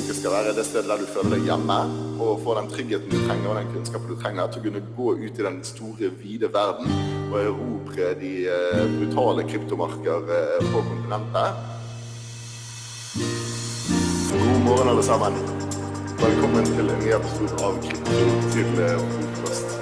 Kongeriket skal være det stedet der du føler deg hjemme, og får den tryggheten du trenger og den kunnskapen du trenger til å kunne gå ut i den store, vide verden og erobre de brutale kryptomarker på kontinentet. God morgen alle sammen. Velkommen til en ny episode av Krypto til podcast.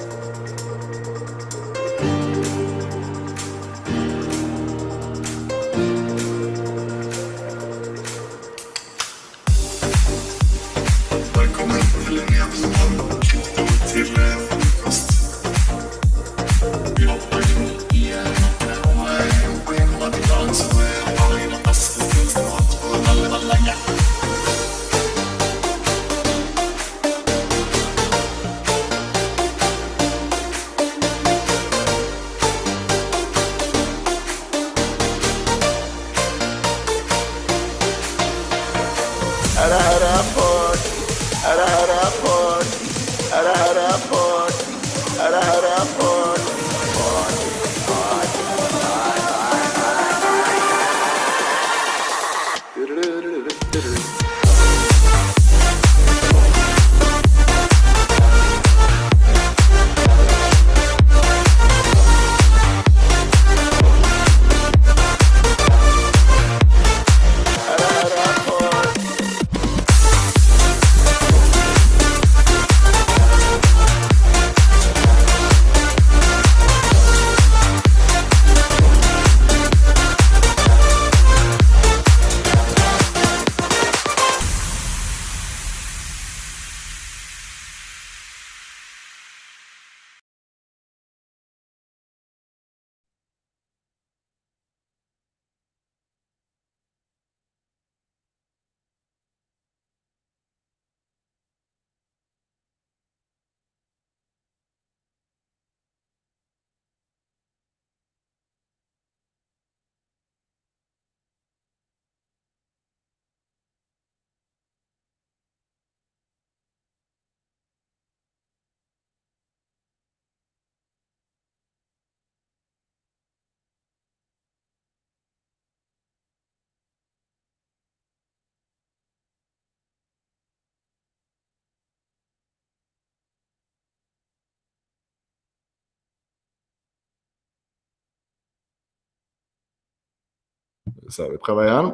Så vi prøver igjen.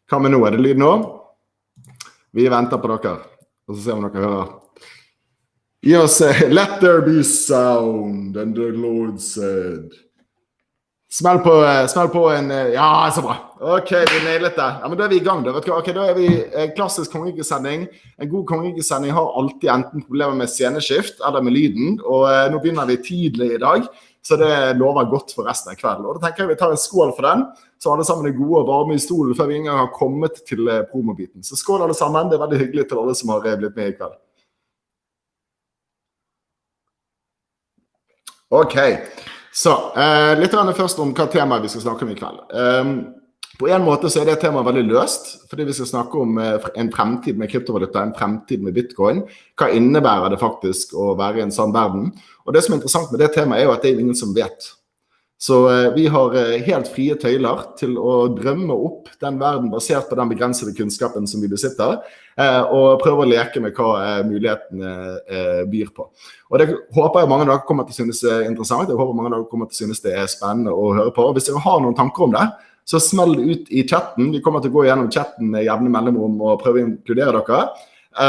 Hva med nå? Det lyd nå? Vi venter på dere, og så ser vi om dere hører. Gi oss, let there be sound, and the Lord said. Smell på en, ja, så bra. Ok, vi nailet det. Ja, men da vi i gang da, vet du hva? Ok, da vi klassisk kongerikesending. En god kongerikesending har alltid enten problemer med sceneskift eller med lyden, og nå begynner vi tidlig i dag, så det lover godt for resten av kvelden. Og da tenker jeg vi tar en skål for den, så alle sammen er gode og varme i stolen før vi engang har kommet til promobiten. Så skål alle sammen, det er veldig hyggelig til alle som har blitt med i kveld. Ok, så litt først om hva tema vi skal snakke om i kveld. På en måte så er det temaet veldig løst, fordi vi skal snakke om en fremtid med kryptovaluta, en fremtid med bitcoin. Hva innebærer det faktisk å være i en sånn verden? Og det som er interessant med det temaet er jo at det er ingen som vet. Så vi har helt frie tøyler til å drømme opp den verden basert på den begrensede kunnskapen som vi besitter, og prøve å leke med hva mulighetene byr på. Og det håper jeg mange av dere kommer til å synes interessant, jeg håper mange av dere kommer til å synes det er spennende å høre på. Hvis dere har noen tanker om det, så smell det ut i chatten. Vi kommer til å gå gjennom chatten med jevne mellomrom og prøve å inkludere dere.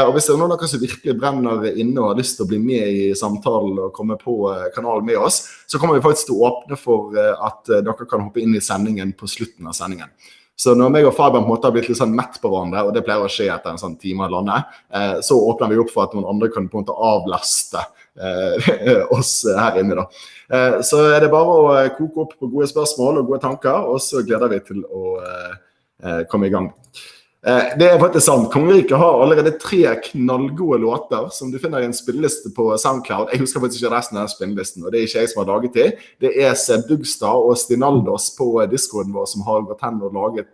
Og hvis det er noen av dere som virkelig brenner inne og har lyst til å bli med i samtalen og komme på kanalen med oss, så kommer vi faktisk til å åpne for at dere kan hoppe inn i sendingen på slutten av sendingen. Så når meg og Fabian på en måte har blitt litt sånn mett på hverandre, og det pleier å skje etter en sånn time av landet, så åpner vi opp for at noen andre kan på en måte avlaste oss her inne da. Så er det bare å koke opp på gode spørsmål og gode tanker, og så gleder vi til å komme i gang. Det er faktisk sant. Kongeriket har allerede 3 knallgode låter som du finner i en spilleliste på SoundCloud. Jeg husker faktisk ikke resten av den spillelisten, og det er ikke jeg som har laget det. Det er Seb Dugstad og Stinaldos på Discorden vår som har gått hen og laget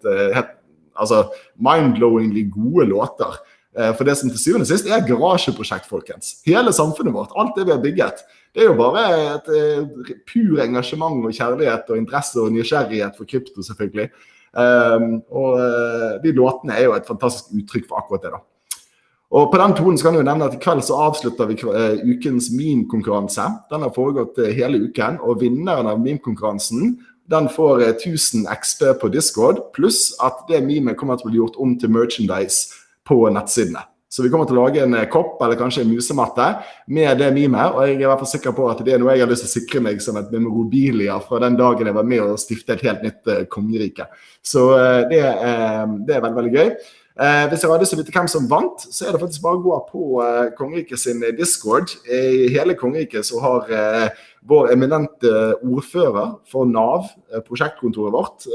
mind-blowingly gode låter. For det som til syvende og sist er et garasjeprosjekt, folkens. Hele samfunnet vårt, alt det vi har bygget, det er jo bare et pur engasjement og kjærlighet og interesse og nysgjerrighet for krypto, selvfølgelig. Og de låtene er jo et fantastisk uttrykk for akkurat det da. Og på den tonen skal jeg jo nevne at I kveld så avslutter vi ukens meme-konkurranse. Den har foregått hele uken, og vinneren av meme-konkurransen, den får 1000 XP på Discord, pluss at det meme kommer til å bli gjort om til merchandise på nettsidene. Så vi kommer til å lage en kopp, eller kanskje en musematte, med det memet, og jeg I hvert fall sikker på at det noe jeg har lyst til å sikre meg som et memorabilia fra den dagen jeg var med og stifte et helt nytt kongerike. Så det veldig, veldig gøy. Hvis jeg hadde så vidt hvem som vant, så det faktisk bare å gå på Kongeriket sin Discord. I hele Kongeriket så har vår eminente ordfører for NAV, prosjektkontoret vårt,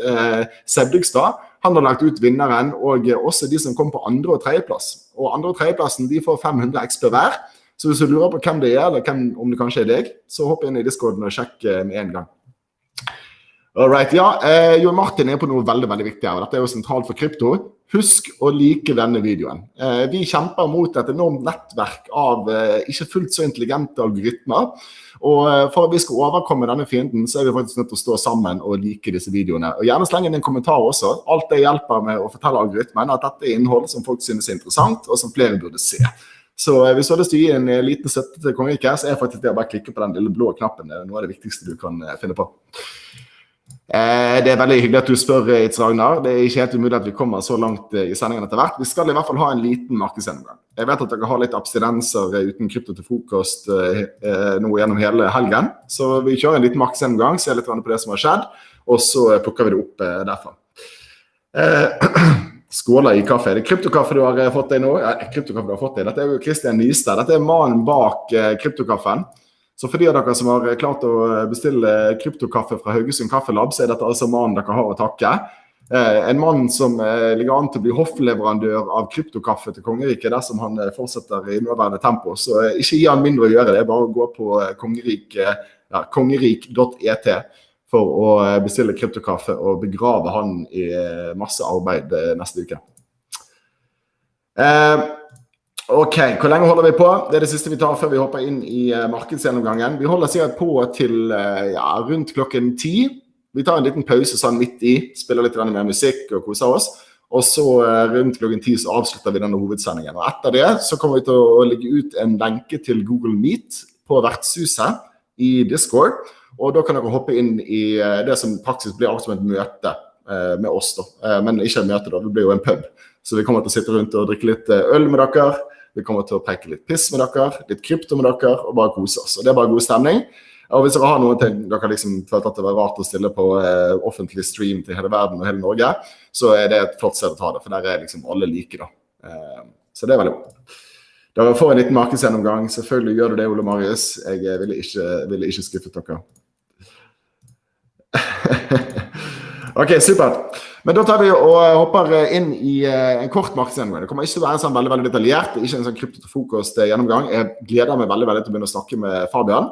Sebdygstad, han har lagt ut vinneren, og også de som kom på andre- og tredjeplass. Og andre- og tredjeplassen, de får 500 XP hver. Så hvis du lurer på hvem det eller om det kanskje deg, så hopp inn I Discorden og sjekk med en gang. Alright, ja. Jon Martin på noe veldig, veldig viktig her, og dette jo sentralt for krypto. Husk å like denne videoen. Vi kjemper mot et enormt nettverk av ikke fullt så intelligente algoritmer, og for at vi skal overkomme denne fienden, så vi faktisk nødt til å stå sammen og like disse videoene. Og gjerne slenge inn en kommentar også. Alt det hjelper med å fortelle algoritmen at dette innhold som folk synes interessant, og som flere burde se. Så hvis du har lyst til å gi en liten støtte til Kongeriket, så faktisk det å bare klikke på den lille blå knappen. Det noe av det viktigste du kan finne på. Det veldig hyggelig at du spør, Itz Ragnar. Det ikke helt umulig at vi kommer så langt I sendingen etter hvert. Vi skal I hvert fall ha en liten markedsgjennomgang. Jeg vet at dere har litt abstinenser uten krypto til frokost nå gjennom hele helgen. Så vi kjører en liten markedsgjennomgang, ser litt på det som har skjedd, og så plukker vi det opp derfra. Skåler I kaffe. Det kryptokaffe du har fått deg nå? Ja, kryptokaffe du har fått deg. Dette jo Kristian Nystad. Dette mannen bak kryptokaffen. Så for de av dere som har klart å bestille kryptokaffe fra Haugesund Kaffelab, så dette altså mannen dere har å takke. En mann som ligger an til å bli hoffleverandør av kryptokaffe til Kongeriket, dersom han fortsetter I nåværende tempo. Så ikke gi han mindre å gjøre det, bare å gå på kongerik.et for å bestille kryptokaffe og begrave han I masse arbeid neste uke. Ok, hvor lenge holder vi på? Det det siste vi tar før vi hopper inn I markedsgjennomgangen. Vi holder sikkert på til rundt klokken 10. Vi tar en liten pause sånn midt I, spiller litt mer musikk og koser oss. Og så rundt klokken 10 så avslutter vi denne hovedsendingen. Og etter det så kommer vi til å legge ut en lenke til Google Meet på vertshuset I Discord. Og da kan dere hoppe inn I det som faktisk blir som et møte med oss da. Men ikke et møte da, det blir jo en pub. Så vi kommer til å sitte rundt og drikke litt øl med dere. Vi kommer til å preke litt piss med dere, litt krypto med dere, og bare kose oss. Og det bare god stemning. Og hvis dere har noen ting dere liksom følte at det var rart å stille på offentlig stream til hele verden og hele Norge, så det et flott sted å ta det, for der liksom alle like da. Så det veldig bra. Dere får en liten markedsgjennomgang. Selvfølgelig gjør du det, Ole Marius. Jeg ville ikke skuffet dere. Ok, supert. Men da tar vi og hopper inn I en kort markedsgjennomgang. Det kommer ikke til å være en sånn veldig, veldig detaljert, ikke en sånn krypto-til-frokost gjennomgang. Jeg gleder meg veldig, veldig til å begynne å snakke med Fabian.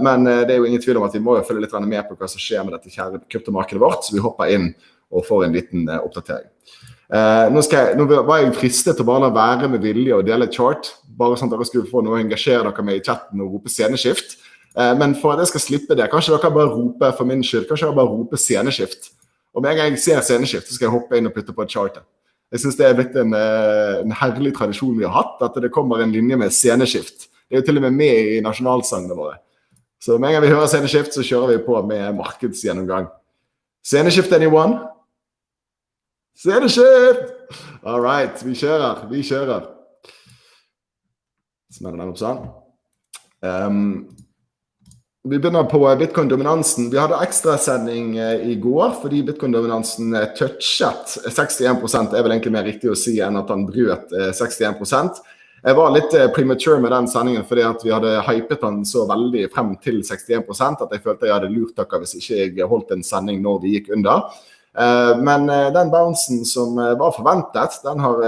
Men det jo ingen tvil om at vi må jo følge litt med på hva som skjer med dette kjære kryptomarkedet vårt, så vi hopper inn og får en liten oppdatering. Nå var jeg fristet til å bare være med vilje og dele et chart, bare sånn at dere skulle få noe å engasjere dere med I chatten og rope sceneskift. Men for at jeg skal slippe det, kanskje dere bare rope for min skyld, kanskje dere bare rope sceneskift. Om jeg ser sceneskift, så skal jeg hoppe inn og putte på et chart. Jeg synes det blitt en herlig tradisjon vi har hatt, at det kommer en linje med sceneskift. Det jo til og med I nasjonalsangene våre. Så om jeg vil høre sceneskift, så kjører vi på med markedsgjennomgang. Sceneskift anyone? Sceneskift! All right, vi kjører. Smeller den opp sånn. Vi begynner på Bitcoin-dominansen. Vi hadde ekstrasending I går, fordi Bitcoin-dominansen touchet 61%. Det vel egentlig mer riktig å si enn at han brøt 61%. Jeg var litt premature med den sendingen, fordi at vi hadde hypet den så veldig frem til 61%, at jeg følte jeg hadde lurt dere hvis ikke jeg holdt en sending når vi gikk under. Men den bouncen som var forventet, den har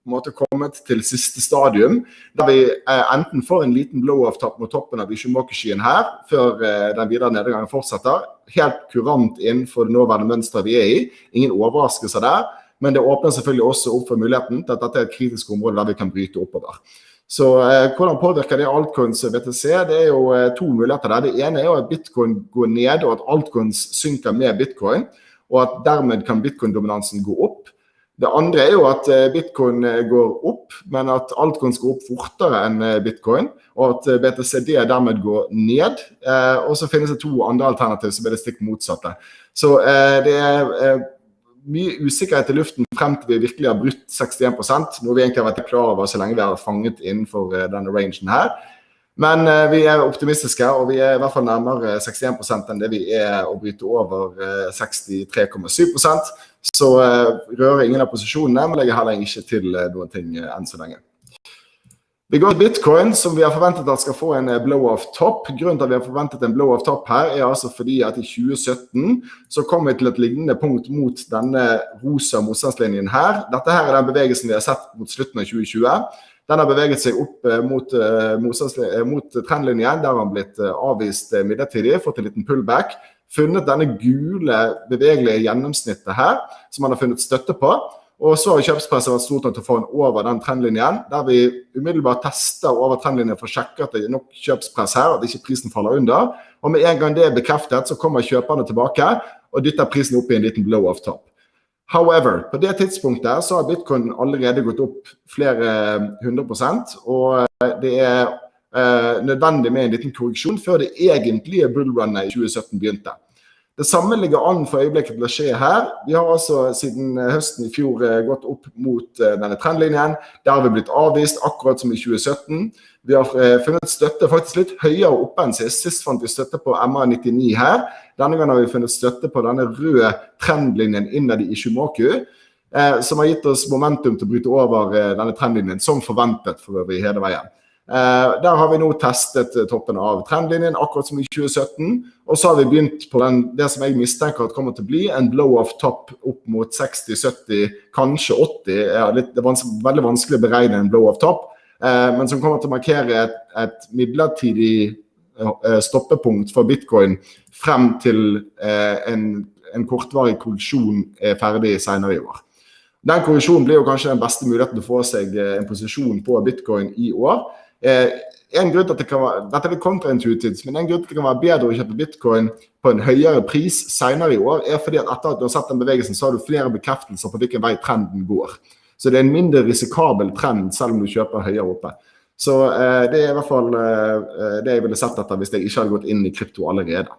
på en måte kommet til siste stadium, der vi enten får en liten blow-off-tapp mot toppen av Ishimoku-skyen her, før den videre nedgangen fortsetter, helt kurant innenfor det nåværende mønsteret vi I, ingen overraskelser der, men det åpner selvfølgelig også opp for muligheten til at dette et kritisk område der vi kan bryte oppover. Så hvordan påvirker det altcoins og BTC? Det jo to muligheter der. Det ene jo at Bitcoin går ned, og at altcoins synker med Bitcoin, og at dermed kan Bitcoin-dominansen gå opp. Det andre jo at Bitcoin går opp, men at altcoins går opp fortere enn Bitcoin, og at BTCD dermed går ned. Og så finnes det 2 andre alternativer som det stikk motsatte. Så det mye usikkerhet i luften frem til vi virkelig har brutt 61%, noe vi egentlig har vært klar over så lenge vi har fanget innenfor denne rangen her. Men vi optimistiske, og vi i hvert fall nærmere 61% enn det vi å bryte over 63,7%. Så rører ingen av posisjonene, men legger heller ikke til noen ting enn så lenge. Vi går til Bitcoin, som vi har forventet at skal få en blow-off top. Grunnen til at vi har forventet en blow-off top her altså fordi at i 2017 så kom vi til et lignende punkt mot denne rosa motstandslinjen her. Dette her den bevegelsen vi har sett mot slutten av 2020. Den har beveget seg opp mot trendlinjen, der han blitt avvist midlertidig, fått en liten pullback, funnet denne gule bevegelige gjennomsnittet her, som han har funnet støtte på, og så har kjøpspresset vært stort nok til å få en over den trendlinjen, der vi umiddelbart tester over trendlinjen for å sjekke at det nok kjøpspress her, at ikke prisen faller under, og med en gang det bekreftet, så kommer kjøperne tilbake og dytter prisen opp i en liten blow-off top. However, på det tidspunktet så har Bitcoin allerede gått opp flere 100%, og det nødvendig med en liten korreksjon før det egentlige bullrunnet i 2017 begynte. Det samme ligger an for øyeblikket til å skje her. Vi har altså siden høsten i fjor gått opp mot denne trendlinjen. Der har vi blitt avvist, akkurat som i 2017. Vi har funnet støtte faktisk litt høyere oppe enn sist. Sist fant vi støtte på MA99 her. Denne gangen har vi funnet støtte på denne røde trendlinjen innad i Ishimoku, som har gitt oss momentum til å bryte over denne trendlinjen, som forventet for øvrig hele veien. Der har vi nå testet toppen av trendlinjen, akkurat som i 2017, og så har vi begynt på det som jeg mistenker at kommer til å bli en blow-off top opp mot 60, 70, kanskje 80. Det er veldig vanskelig å beregne en blow-off top, men som kommer til å markere et midlertidig stoppepunkt for Bitcoin frem til en kortvarig korreksjon ferdig senere i år. Den korreksjonen blir jo kanskje den beste muligheten til å få seg en posisjon på Bitcoin i år. En grunn til at det kan være, dette er litt kontraintuitivt, men en grunn til at det kan være bedre å kjøpe Bitcoin på en høyere pris senere i år, fordi at etter at du har sett den bevegelsen, så har du flere bekreftelser på hvilken vei trenden går. Så det er en mindre risikabel trend, selv om du kjøper høyere oppe. Så det er i hvert fall det jeg ville sett etter hvis jeg ikke hadde gått inn i krypto allerede.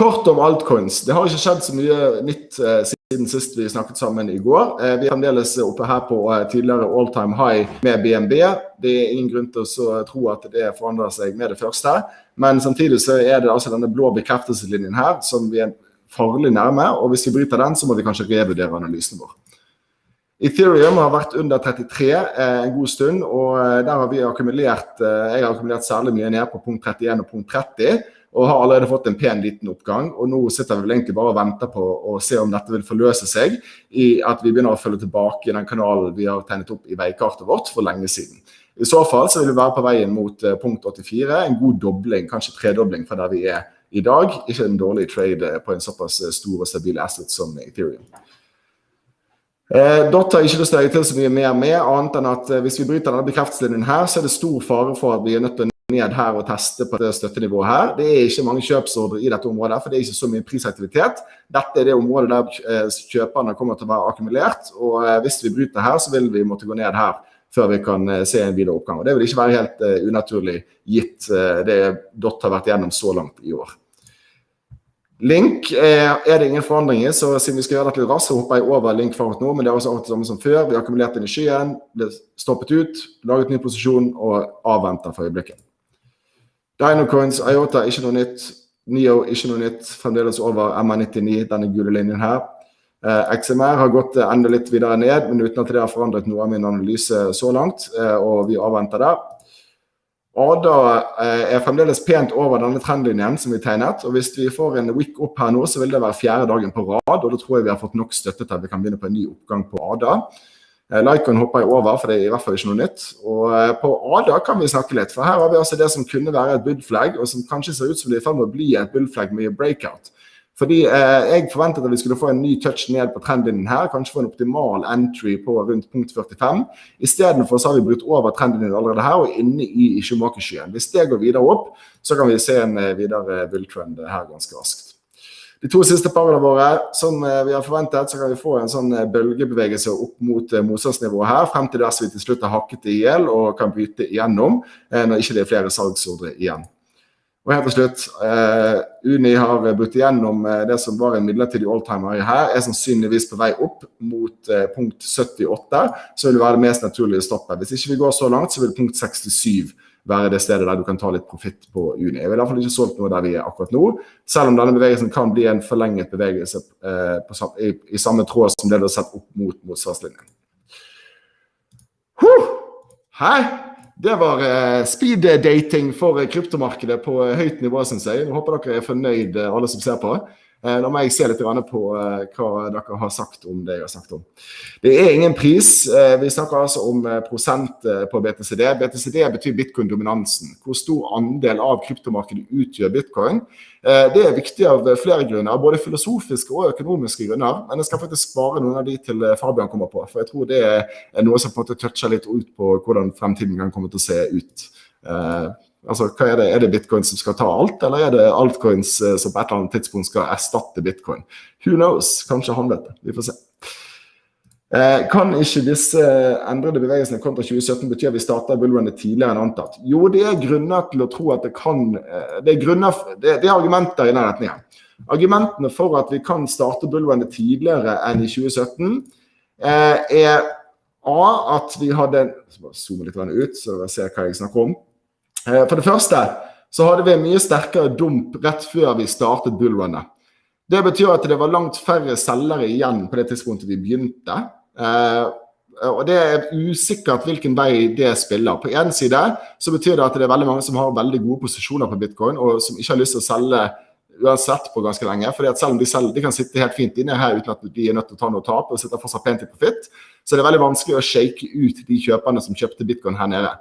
Kort om altcoins. Det har ikke skjedd så mye nytt siden sist vi snakket sammen i går. Vi er fremdeles oppe her på tidligere all-time high med BNB. Det er ingen grunn til å tro at det forandrer seg med det første. Men samtidig så er det altså denne blå bekreftelseslinjen her som vi er farlig nærme, og hvis vi bryter den så må vi kanskje revurdere analysen vår. Ethereum har vært under 33 en god stund, og der har vi akkumulert, jeg har akkumulert særlig mye ned på punkt 31 og punkt 30, og har allerede fått en pen liten oppgang, og nå sitter vi vel egentlig bare og venter på å se om dette vil forløse seg i at vi begynner å følge tilbake i den kanalen vi har tegnet opp i veikartet vårt for lenge siden. I så fall så vil vi være på veien mot punkt 84, en god dobling, kanskje tredobling fra der vi er i dag, ikke en dårlig trade på en såpass stor og stabil asset som Ethereum. DOT har ikke lyst til å legge til så mye mer med, annet enn at hvis vi bryter denne bekreftelsen her, så er det stor fare for at vi er nødt til ned her og teste på det støttenivået her. Det er ikke mange kjøpsordre i dette området, for det er ikke så mye prisaktivitet. Dette er det området der kjøperne kommer til å være akkumulert, og hvis vi bryter her, så vil vi måtte gå ned her før vi kan se en videre oppgang. Og det vil ikke være helt unaturlig gitt det DOT har vært gjennom så langt i år. Link er det ingen forandringer, så siden vi skal gjøre dette litt raskt, så hopper jeg over link forut nå, men det er også alt det samme som før. Vi har akkumulert den i skyen, ble stoppet ut, laget ny posisjon og avventer for øyeblikket. Dinocoins, IOTA, ikke noe nytt. NIO, ikke noe nytt. Fremdeles over MA99, denne gule linjen her. XMR har gått enda litt videre ned, men uten at det har forandret noe av min analyse så langt, og vi avventer det. ADA er fremdeles pent over denne trendlinjen som vi tegnet, og hvis vi får en wick opp her nå, så vil det være 4. dagen på rad, og da tror jeg vi har fått nok støtte til at vi kan begynne på en ny oppgang på ADA. Likecoin hopper jeg over, for det er i hvert fall ikke noe nytt. Og på ADA kan vi snakke litt, for her har vi altså det som kunne være et bullflag, og som kanskje ser ut som det er i ferd med å bli et bullflag med breakout. Fordi jeg forventet at vi skulle få en ny touch ned på trendlinjen her, kanskje få en optimal entry på rundt punkt 45. I stedet for så har vi brutt over trendlinjen allerede her, og inne i Ishimoku-skyen. Hvis det går videre opp, så kan vi se en videre bulltrend her ganske raskt. De 2 siste parene våre, som vi har forventet, så kan vi få en sånn bølgebevegelse opp mot motstandsnivået her, frem til der så vi til slutt har hakket det ihjel og kan bryte igjennom, når ikke det flere salgsordre igjen. Og helt til slutt, Uni har brutt igjennom det som var en midlertidig all-timer her, sannsynligvis på vei opp mot punkt 78, så vil det være det mest naturlige stoppet. Hvis ikke vi går så langt, så vil punkt 67 være det stedet der du kan ta litt profitt på Uni. Jeg vil i hvert fall ikke solgt noe der vi akkurat nå, selv om denne bevegelsen kan bli en forlenget bevegelse i samme tråd som det du har sett opp mot motstandslinjen. Hei! Det var speed dating for kryptomarkedet på høyt nivå, synes jeg. Jeg håper dere fornøyd, alle som ser på. Nå må jeg se litt på hva dere har sagt om det jeg har sagt om. Det ingen pris. Vi snakker altså om prosent på BTCD. BTCD betyr bitcoin-dominansen. Hvor stor andel av kryptomarkedet utgjør bitcoin? Det viktig av flere grunner, både filosofiske og økonomiske grunner. Men jeg skal faktisk spare noen av de til Fabian kommer på, for jeg tror det noe som på en måte toucher litt ut på hvordan fremtiden kan komme til å se ut. Altså, hva det? Det bitcoin som skal ta alt, eller det altcoins som på et eller annet tidspunkt skal erstatte bitcoin? Who knows? Kanskje han vet det. Vi får se. Kan ikke disse endrede bevegelsene kontra 2017 bety at vi starter bullrunnet tidligere enn antatt? Jo, det grunner til å tro at det kan... Det argumenter i den retningen. Argumentene for at vi kan starte bullrunnet tidligere enn i 2017 at vi hadde... Jeg skal bare zoome litt ut, så jeg ser hva jeg snakker om. For det første så hadde vi en mye sterkere dump rett før vi startet bullrunnet. Det betyr at det var langt færre selgere igjen på det tidspunktet vi begynte. Og det usikkert hvilken vei det spiller. På en side så betyr det at det veldig mange som har veldig gode posisjoner på bitcoin, og som ikke har lyst til å selge uansett på ganske lenge, fordi at selv om de selger, de kan sitte helt fint inne her uten at de nødt til å ta noe tap, og sitter fortsatt pent i profitt, så det veldig vanskelig å shake ut de kjøperne som kjøpte bitcoin her nede.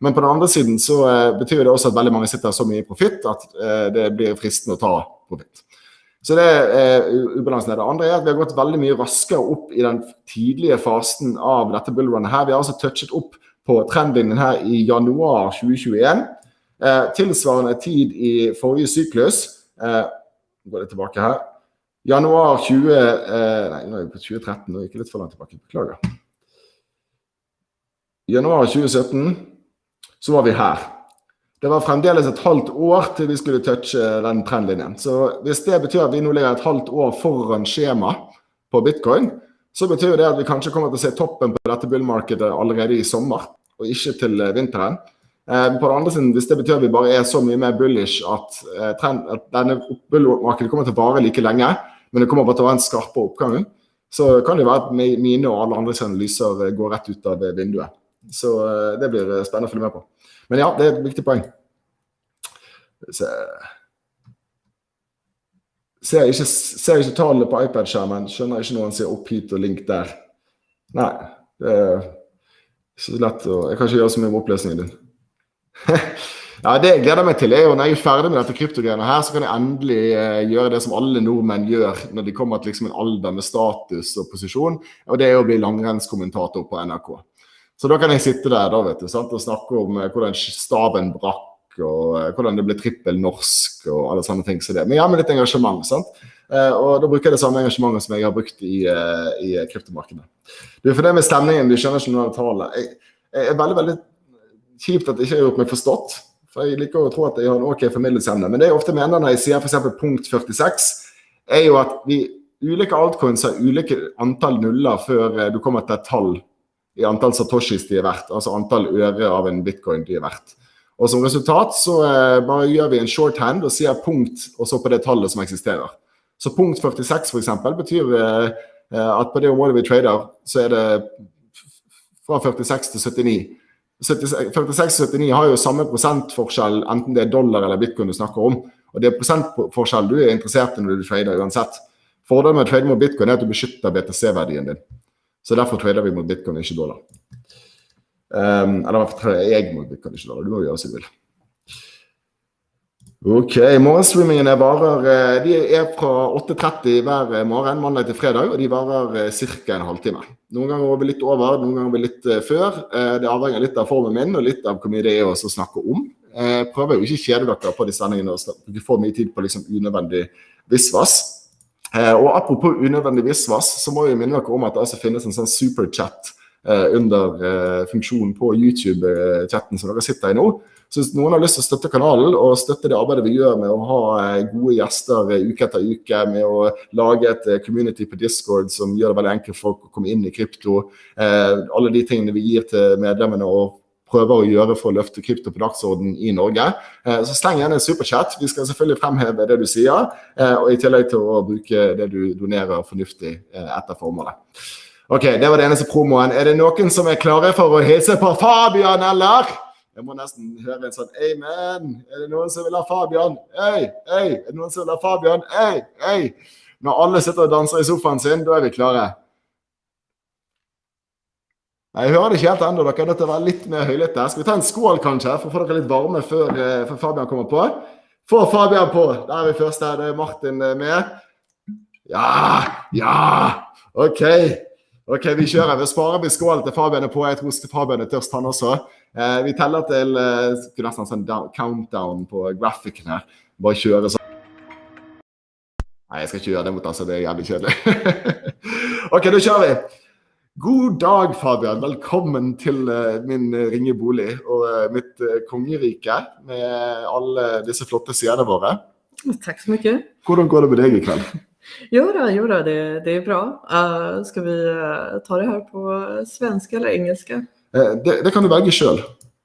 Men på den andre siden så betyr det også at veldig mange sitter så mye i profitt at det blir fristende å ta profitt. Så det ubalansen. Det andre at vi har gått veldig mye raskere opp i den tidlige fasen av dette bullrunnet her. Vi har altså touchet opp på trendlinjen her i januar 2021. Tilsvarende tid i forrige syklus. Går det tilbake her. Januar 2013, nå gikk jeg litt for langt tilbake. Beklager. Januar 2017 så var vi her. Det var fremdeles et halvt år til vi skulle touche den trendlinjen. Så hvis det betyr at vi nå ligger et halvt år foran skjema på bitcoin, så betyr det at vi kanskje kommer til å se toppen på dette bullmarkedet allerede i sommer, og ikke til vinteren. På den andre siden, hvis det betyr at vi bare så mye mer bullish at denne bullmarkedet kommer til å vare like lenge, men det kommer bare til å være en skarpere oppgang, så kan det være at mine og alle andres analyser går rett ut av vinduet. Så det blir spennende å følge med på. Men ja, det et viktig poeng. Ser ikke tallene på iPad-skjermen, skjønner ikke noen sier opp hit og link der. Nei, det ikke så lett, og jeg kan ikke gjøre så mye med oppløsningen din. Ja, det jeg gleder meg til jo, når jeg ferdig med dette kryptogreiene her, så kan jeg endelig gjøre det som alle nordmenn gjør når de kommer til liksom en alder med status og posisjon, og det å bli langrennskommentator på NRK. Så da kan jeg sitte der da, vet du, sant? Og snakke om hvordan staven brakk, og hvordan det ble trippel norsk, og alle sånne ting som det. Men ja, med litt engasjement, sant? Og da bruker jeg det samme engasjementet som jeg har brukt i kryptomarkedet. For det med stemningen, du skjønner ikke noe av tallet. Jeg veldig, veldig kjipt at jeg ikke har gjort meg forstått, for jeg liker å tro at jeg har en ok formidlelsesevne. Men det jeg ofte mener når jeg sier for eksempel punkt 46, jo at vi ulike altcoins har ulike antall nuller før du kommer til et tall i antall satoshis de verdt, altså antall øre av en bitcoin de verdt. Og som resultat så bare gjør vi en shorthand og sier punkt, og så på det tallet som eksisterer. Så punkt 46 for eksempel betyr at på det området vi trader, så det fra 46 til 79. 46 til 79 har jo samme prosentforskjell, enten det dollar eller bitcoin du snakker om, og det prosentforskjell du interessert i når du trader uansett. Fordelen med å trade mot bitcoin at du beskytter BTC-verdien din. Så derfor trader vi mot bitcoin, ikke dollar. Eller derfor trader jeg mot bitcoin, ikke dollar. Du må gjøre som du vil. Ok, morgenstreamingene varer, de fra 8:30 hver morgen, mandag til fredag, og de varer cirka en halvtime. Noen ganger over litt over, noen ganger over litt før. Det avhenger litt av formen min, og litt av hvor mye det også å snakke om. Jeg prøver jo ikke kjede dere på de sendingene, og ikke få mye tid på liksom unødvendig visvas. Og apropos unødvendig visvas, så må jeg minne dere om at det altså finnes en sånn superchat under funksjonen på YouTube-chatten som dere sitter i nå. Så hvis noen har lyst til å støtte kanalen og støtte det arbeidet vi gjør med å ha gode gjester uke etter uke, med å lage et community på Discord som gjør det veldig enkelt for folk å komme inn i krypto, alle de tingene vi gir til medlemmene og prøver å gjøre for å løfte krypto på dagsorden i Norge, så sleng gjerne en superchat. Vi skal selvfølgelig fremheve det du sier, og i tillegg til å bruke det du donerer fornuftig etter formålet. Ok, det var det eneste promoen. Det noen som klare for å hilse på Fabian, eller? Jeg må nesten høre en sånn, amen, det noen som vil ha Fabian? Hey, det noen som vil ha Fabian? Hey. Når alle sitter og danser i sofaen sin, da vi klare. Jeg hører det ikke helt enda, dere er nødt til å være litt mer høylytte. Skal vi ta en skål kanskje, for å få dere litt varme før Fabian kommer på? Få Fabian på, der vi først det Martin med. Ja, ok, vi kjører. Vi sparer vi skål til Fabian på. Jeg tror Fabian tørst han også. Vi teller til nesten en sånn countdown på grafikken her. Bare kjøre sånn. Nei, jeg skal ikke gjøre det mot altså, det jævlig kjedelig. Ok, da kjører vi. God dag, Fabian. Velkommen til min ringebolig og mitt kongerike med alle disse flotte sidene våre. Tack så mycket. Hvordan går det med deg i kveld? Jo då, det bra. Ska vi ta det här på svenska eller engelska? Det kan du velge selv.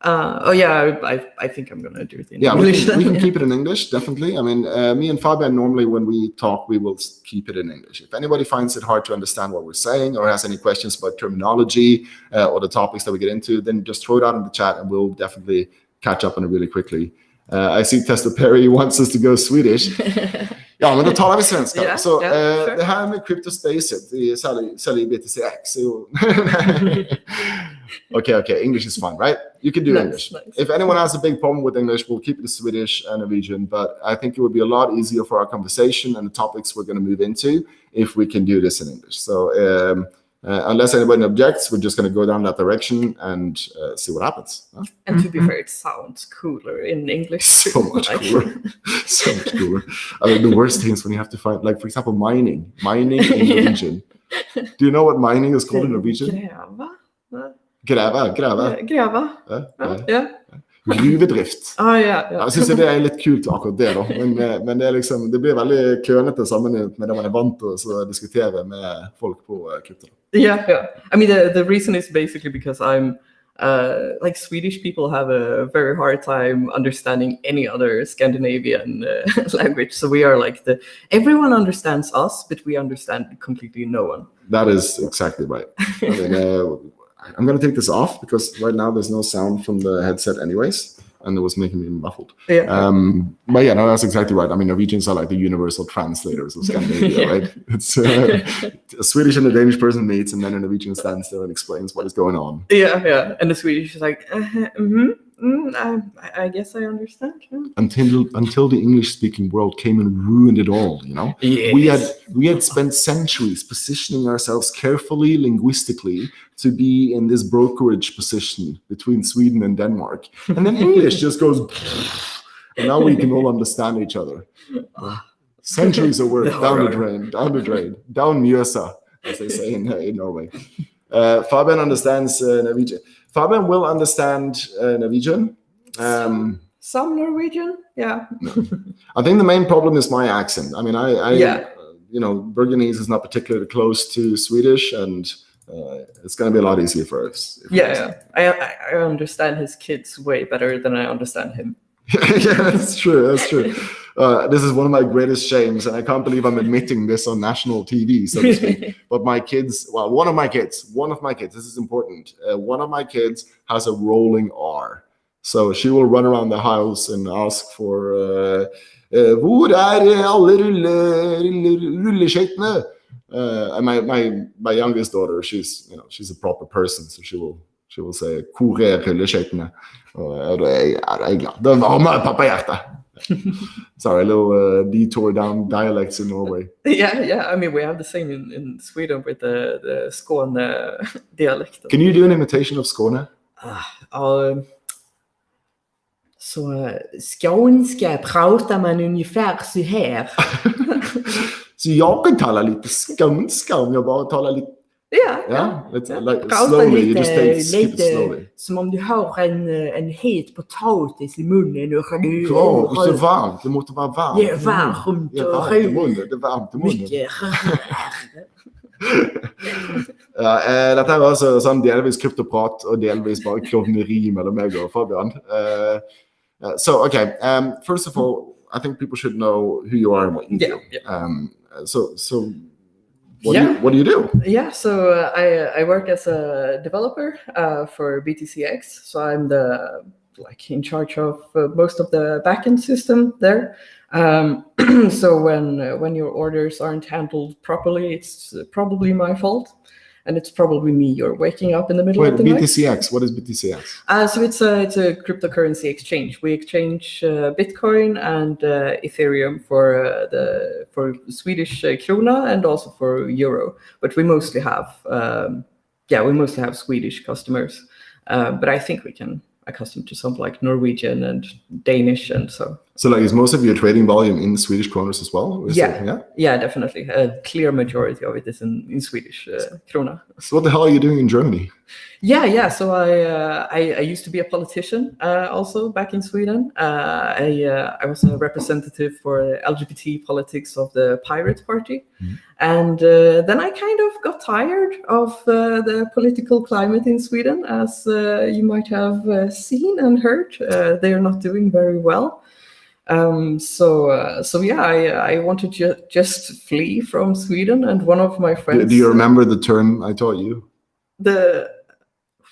I think I'm going to do it in English. We can keep it in English, definitely. I mean, me and Fabian, normally when we talk, we will keep it in English. If anybody finds it hard to understand what we're saying or has any questions about terminology or the topics that we get into, then just throw it out in the chat and we'll definitely catch up on it really quickly. I see Tester Perry wants us to go Swedish. Ja, men då talar vi svenska. Yeah, så sure. Det här med kryptospacet, det säljer BTCX. Okay, English is fine, right? You can do English. Nice. If anyone has a big problem with English, we'll keep it in Swedish and Norwegian, but I think it would be a lot easier for our conversation and the topics we're going to move into if we can do this in English. So unless anybody objects, we're just going to go down that direction and see what happens. Huh? And to be fair, it sounds cooler in English. So much cooler. So much cooler. I mean, the worst thing is when you have to find, like, for example, mining in Norwegian. Do you know what mining is called in Norwegian? Gräva. Ja. Gruvedrift. Ja. Jeg synes det litt kult akkurat det da, men det liksom, det blir veldig klønete sammenlignet med det man vant til å diskutere med folk på krypto. Yeah. I mean, the reason is basically because I'm like Swedish people have a very hard time understanding any other Scandinavian language. So we are like everyone understands us, but we understand completely no one. That is exactly right. I mean, I'm going to take this off because right now there's no sound from the headset anyways, and it was making me muffled. Yeah. But yeah, no, that's exactly right. I mean, Norwegians are like the universal translators of Scandinavia, right? It's a Swedish and a Danish person meets, and then a Norwegian stands there and explains what is going on. Yeah. And the Swedish is like, I guess I understand. Yeah. Until the English-speaking world came and ruined it all, you know? Yes. We had spent centuries positioning ourselves carefully, linguistically, to be in this brokerage position between Sweden and Denmark. And then English just goes, and now we can all understand each other. Centuries of work, down the drain, down Mjøsa, as they say in Norway. Fabian understands Norwegian. Fabian will understand Norwegian. Some Norwegian, yeah. I think the main problem is my accent. I mean, you know, Burgunese is not particularly close to Swedish, and it's going to be a lot easier for us. Yeah. I understand his kids way better than I understand him. Yeah, that's true. This is one of my greatest shames, and I can't believe I'm admitting this on national TV, so to speak. But my kids, well, one of my kids, this is important. One of my kids has a rolling R. So she will run around the house and ask for, hvor alle rulleskøytene? And my youngest daughter, she's a proper person, so she will say, hvor rulleskøytene? Det varmer pappahjertet. Sorry, a little detour down dialects in Norway. Yeah. I mean, we have the same in Sweden with the Skåne dialect. Can you do an imitation of Skåne? Så skånska pratar man ungefär så här. Så jag kan tala lite skånska om jag bara talar lite. Like slowly, you just skip it slowly. Som om du har en het potatis i munnen. Och så varmt, det måste vara varmt. Det är varmt och det är varmt i munnen. Dette altså sånn delvis kryptoprat og delvis bare klovneri mellom meg og Fabian. So, okay, first of all, I think people should know who you are and what you do. So what do you do? Yeah, so I work as a developer for BTCX. So I'm in charge of most of the backend system there. So when your orders aren't handled properly, it's probably my fault. And it's probably me you're waking up in the middle of the night. BTCX, what is BTCX? So it's a cryptocurrency exchange. We exchange Bitcoin and Ethereum for Swedish krona and also for euro. But we mostly have Swedish customers. But I think we can accustomed to some like Norwegian and Danish and so. So like is most of your trading volume in Swedish kronors as well? Yeah, definitely. A clear majority of it is in Swedish krona. So what the hell are you doing in Germany? Yeah. So I used to be a politician also back in Sweden. I was a representative for LGBT politics of the Pirate Party. Mm-hmm. And then I kind of got tired of the political climate in Sweden, as you might have seen and heard. They are not doing very well. So I wanted to just flee from Sweden, and one of my friends. Do you remember the term I taught you?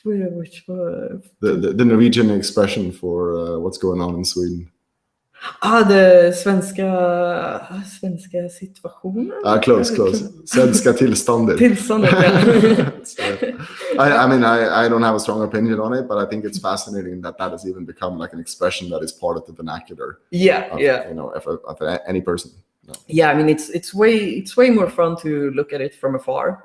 Which was the Norwegian expression for what's going on in Sweden. The svenska situationen. Close. Svenska tillståndet. I mean, I don't have a strong opinion on it, but I think it's fascinating that has even become like an expression that is part of the vernacular. Of any person. No. Yeah, I mean, it's way more fun to look at it from afar.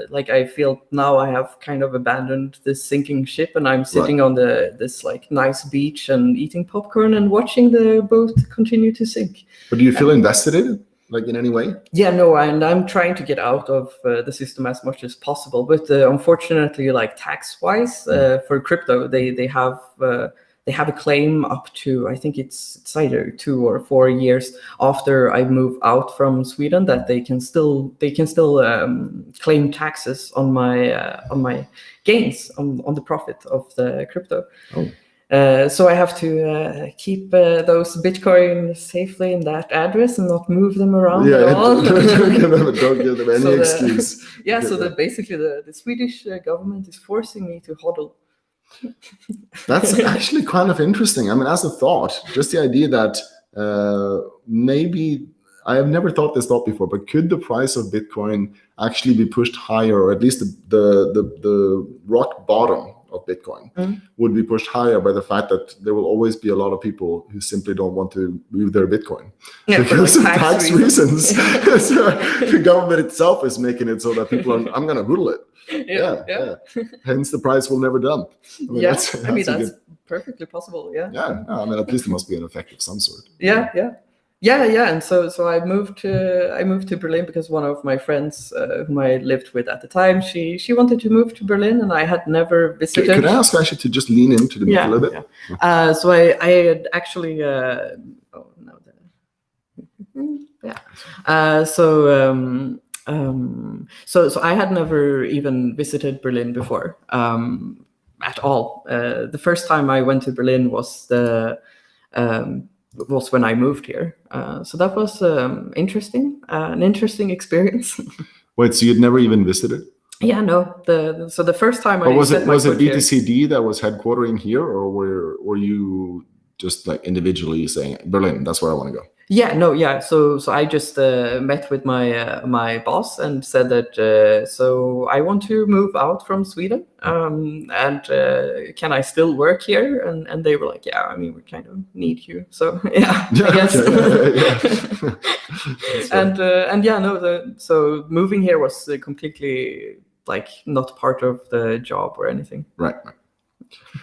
Like I feel now I have kind of abandoned this sinking ship, and I'm sitting on this like nice beach and eating popcorn and watching the boat continue to sink. But do you feel invested in it, like in any way? Yeah, no, and I'm trying to get out of the system as much as possible. But unfortunately, like tax-wise, for crypto, they have a claim up to, I think it's either 2 or 4 years after I move out from Sweden, that they can still claim taxes on my gains on the profit of the crypto. So I have to keep those Bitcoin safely in that address and not move them around at all. Don't give them any excuse. Basically the Swedish government is forcing me to hodl. That's actually kind of interesting. I mean, as a thought, just the idea that maybe I have never thought this thought before, but could the price of Bitcoin actually be pushed higher, or at least the rock bottom of Bitcoin would be pushed higher by the fact that there will always be a lot of people who simply don't want to move their Bitcoin because of tax reasons. So the government itself is making it so that people are, I'm going to hodl it. Yeah. Hence the price will never dump. I mean, that's perfectly possible. Yeah. I mean, at least there must be an effect of some sort. Yeah. And so I moved to Berlin because one of my friends whom I lived with at the time, she wanted to move to Berlin, and I had never visited. Could I ask actually to just lean into the middle a little bit? Yeah. So I had actually So I had never even visited Berlin before at all. The first time I went to Berlin was when I moved here. So that was an interesting experience. Wait, so you'd never even visited? Yeah, no. So the first time was it BTCD that was headquartering here, or were you just like individually saying Berlin, that's where I want to go? So I just met with my boss and said that so I want to move out from Sweden, and can I still work here? And they were like, yeah, I mean, we kind of need you, so I guess. So moving here was completely like not part of the job or anything. Right.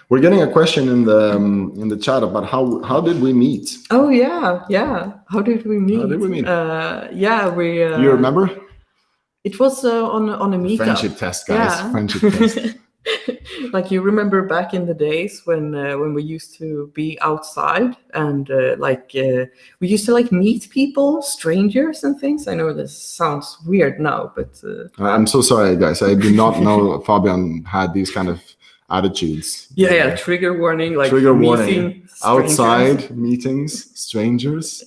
We're getting a question in the chat about how did we meet? Oh yeah. How did we meet? You remember? It was on a meetup. Friendship test, guys. Yeah. Friendship test. Like, you remember back in the days when we used to be outside and we used to like meet people, strangers and things. I know this sounds weird now, but I'm so sorry, guys. I did not know Fabian had these kind of attitudes. Yeah. Trigger warning. Like, trigger meeting warning. strangers. Outside meetings, strangers.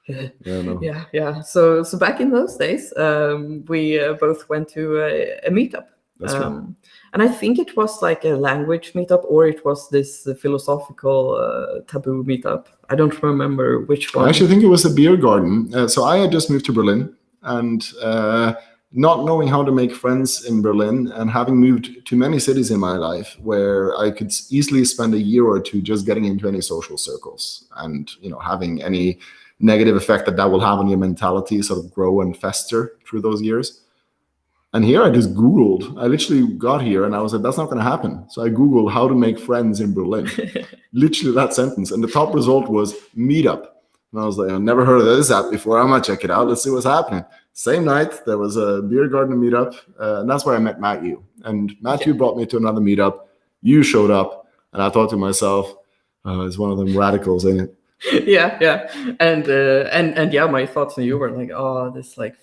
Yeah. So back in those days, we both went to a meetup. That's true. And I think it was like a language meetup, or it was this philosophical taboo meetup. I don't remember which one. I actually think it was a beer garden. So I had just moved to Berlin, and not knowing how to make friends in Berlin, and having moved to many cities in my life where I could easily spend a year or two just getting into any social circles, and having any negative effect that will have on your mentality sort of grow and fester through those years. And here I just Googled. I literally got here and I was like, that's not going to happen. So I Googled how to make friends in Berlin. Literally that sentence. And the top result was meetup. And I was like, I've never heard of this app before. I'm going to check it out. Let's see what's happening. Same night, there was a beer garden meetup. And that's where I met Matthew. And Matthew brought me to another meetup. You showed up. And I thought to myself, it's one of them radicals, ain't it? Yeah. And yeah, my thoughts on you were like, oh, this like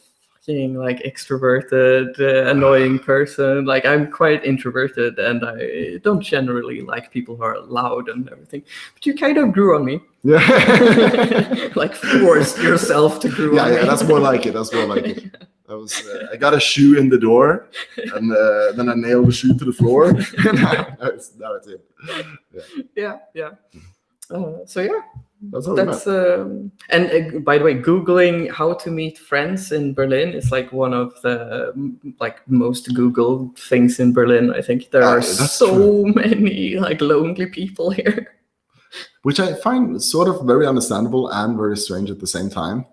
like extroverted, annoying person. Like, I'm quite introverted and I don't generally like people who are loud and everything. But you kind of grew on me. Yeah. Like, forced yourself to grow on me. Yeah, that's more like it. That was I got a shoe in the door, and then I nailed the shoe to the floor. And now it's it. Yeah. So yeah. That's and by the way, Googling how to meet friends in Berlin is like one of the most Googled things in Berlin. I think there are so many like lonely people here, which I find sort of very understandable and very strange at the same time.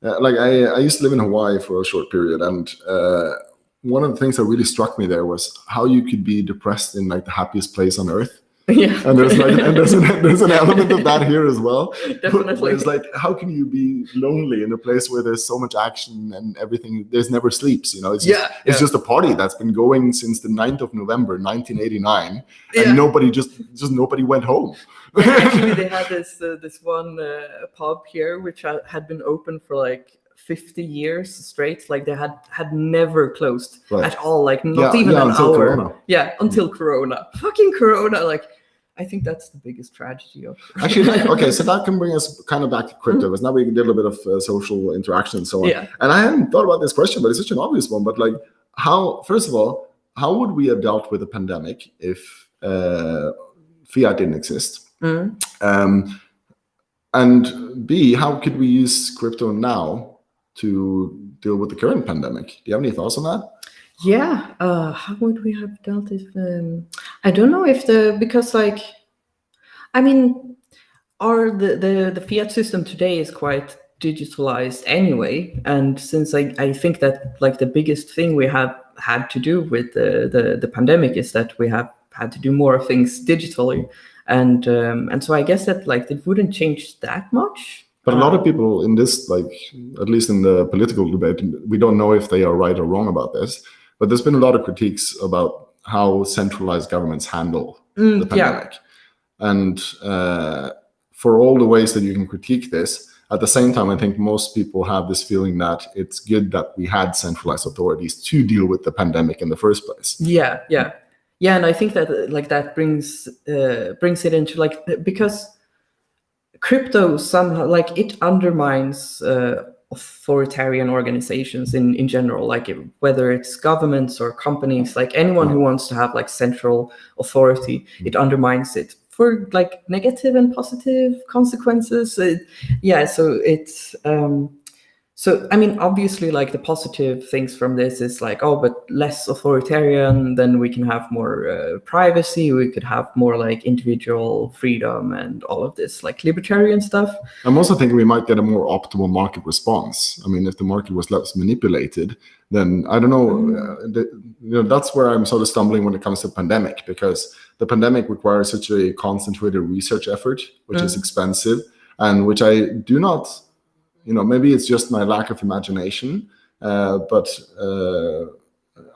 I used to live in Hawaii for a short period, and one of the things that really struck me there was how you could be depressed in like the happiest place on earth. Yeah. And there's an element of that here as well. Definitely. It's like, how can you be lonely in a place where there's so much action and everything? There's never sleeps, It's just a party that's been going since the 9th of November 1989, and nobody went home. Actually, they had this one pub here which had been open for like 50 years straight. Like, they had never closed at all, like not even an hour. Corona. Yeah, until Corona. Fucking Corona. Like, I think that's the biggest tragedy of actually. Okay, so that can bring us kind of back to crypto, because now we did a little bit of social interaction and so on. Yeah. And I hadn't thought about this question, but it's such an obvious one. But like, first of all, how would we have dealt with the pandemic if fiat didn't exist? And B, how could we use crypto now to deal with the current pandemic? Do you have any thoughts on that? Yeah, how would we have dealt with I don't know if because like, I mean, the fiat system today is quite digitalized anyway, and since I think that like the biggest thing we have had to do with the pandemic is that we have had to do more things digitally, and so I guess that like it wouldn't change that much. But a lot of people in this, like, at least in the political debate, we don't know if they are right or wrong about this, but there's been a lot of critiques about how centralized governments handle the pandemic. Yeah. And for all the ways that you can critique this, at the same time, I think most people have this feeling that it's good that we had centralized authorities to deal with the pandemic in the first place. Yeah, and I think that like that brings it into like, because crypto somehow like it undermines authoritarian organizations in general, like whether it's governments or companies, like anyone who wants to have like central authority, it undermines it for like negative and positive consequences. So So, I mean, obviously, like the positive things from this is like, oh, but less authoritarian, then we can have more privacy, we could have more like individual freedom and all of this like libertarian stuff. I'm also thinking we might get a more optimal market response. I mean, if the market was less manipulated, then I don't know, that's where I'm sort of stumbling when it comes to pandemic, because the pandemic requires such a concentrated research effort, which is expensive, and which I do not, maybe it's just my lack of imagination, but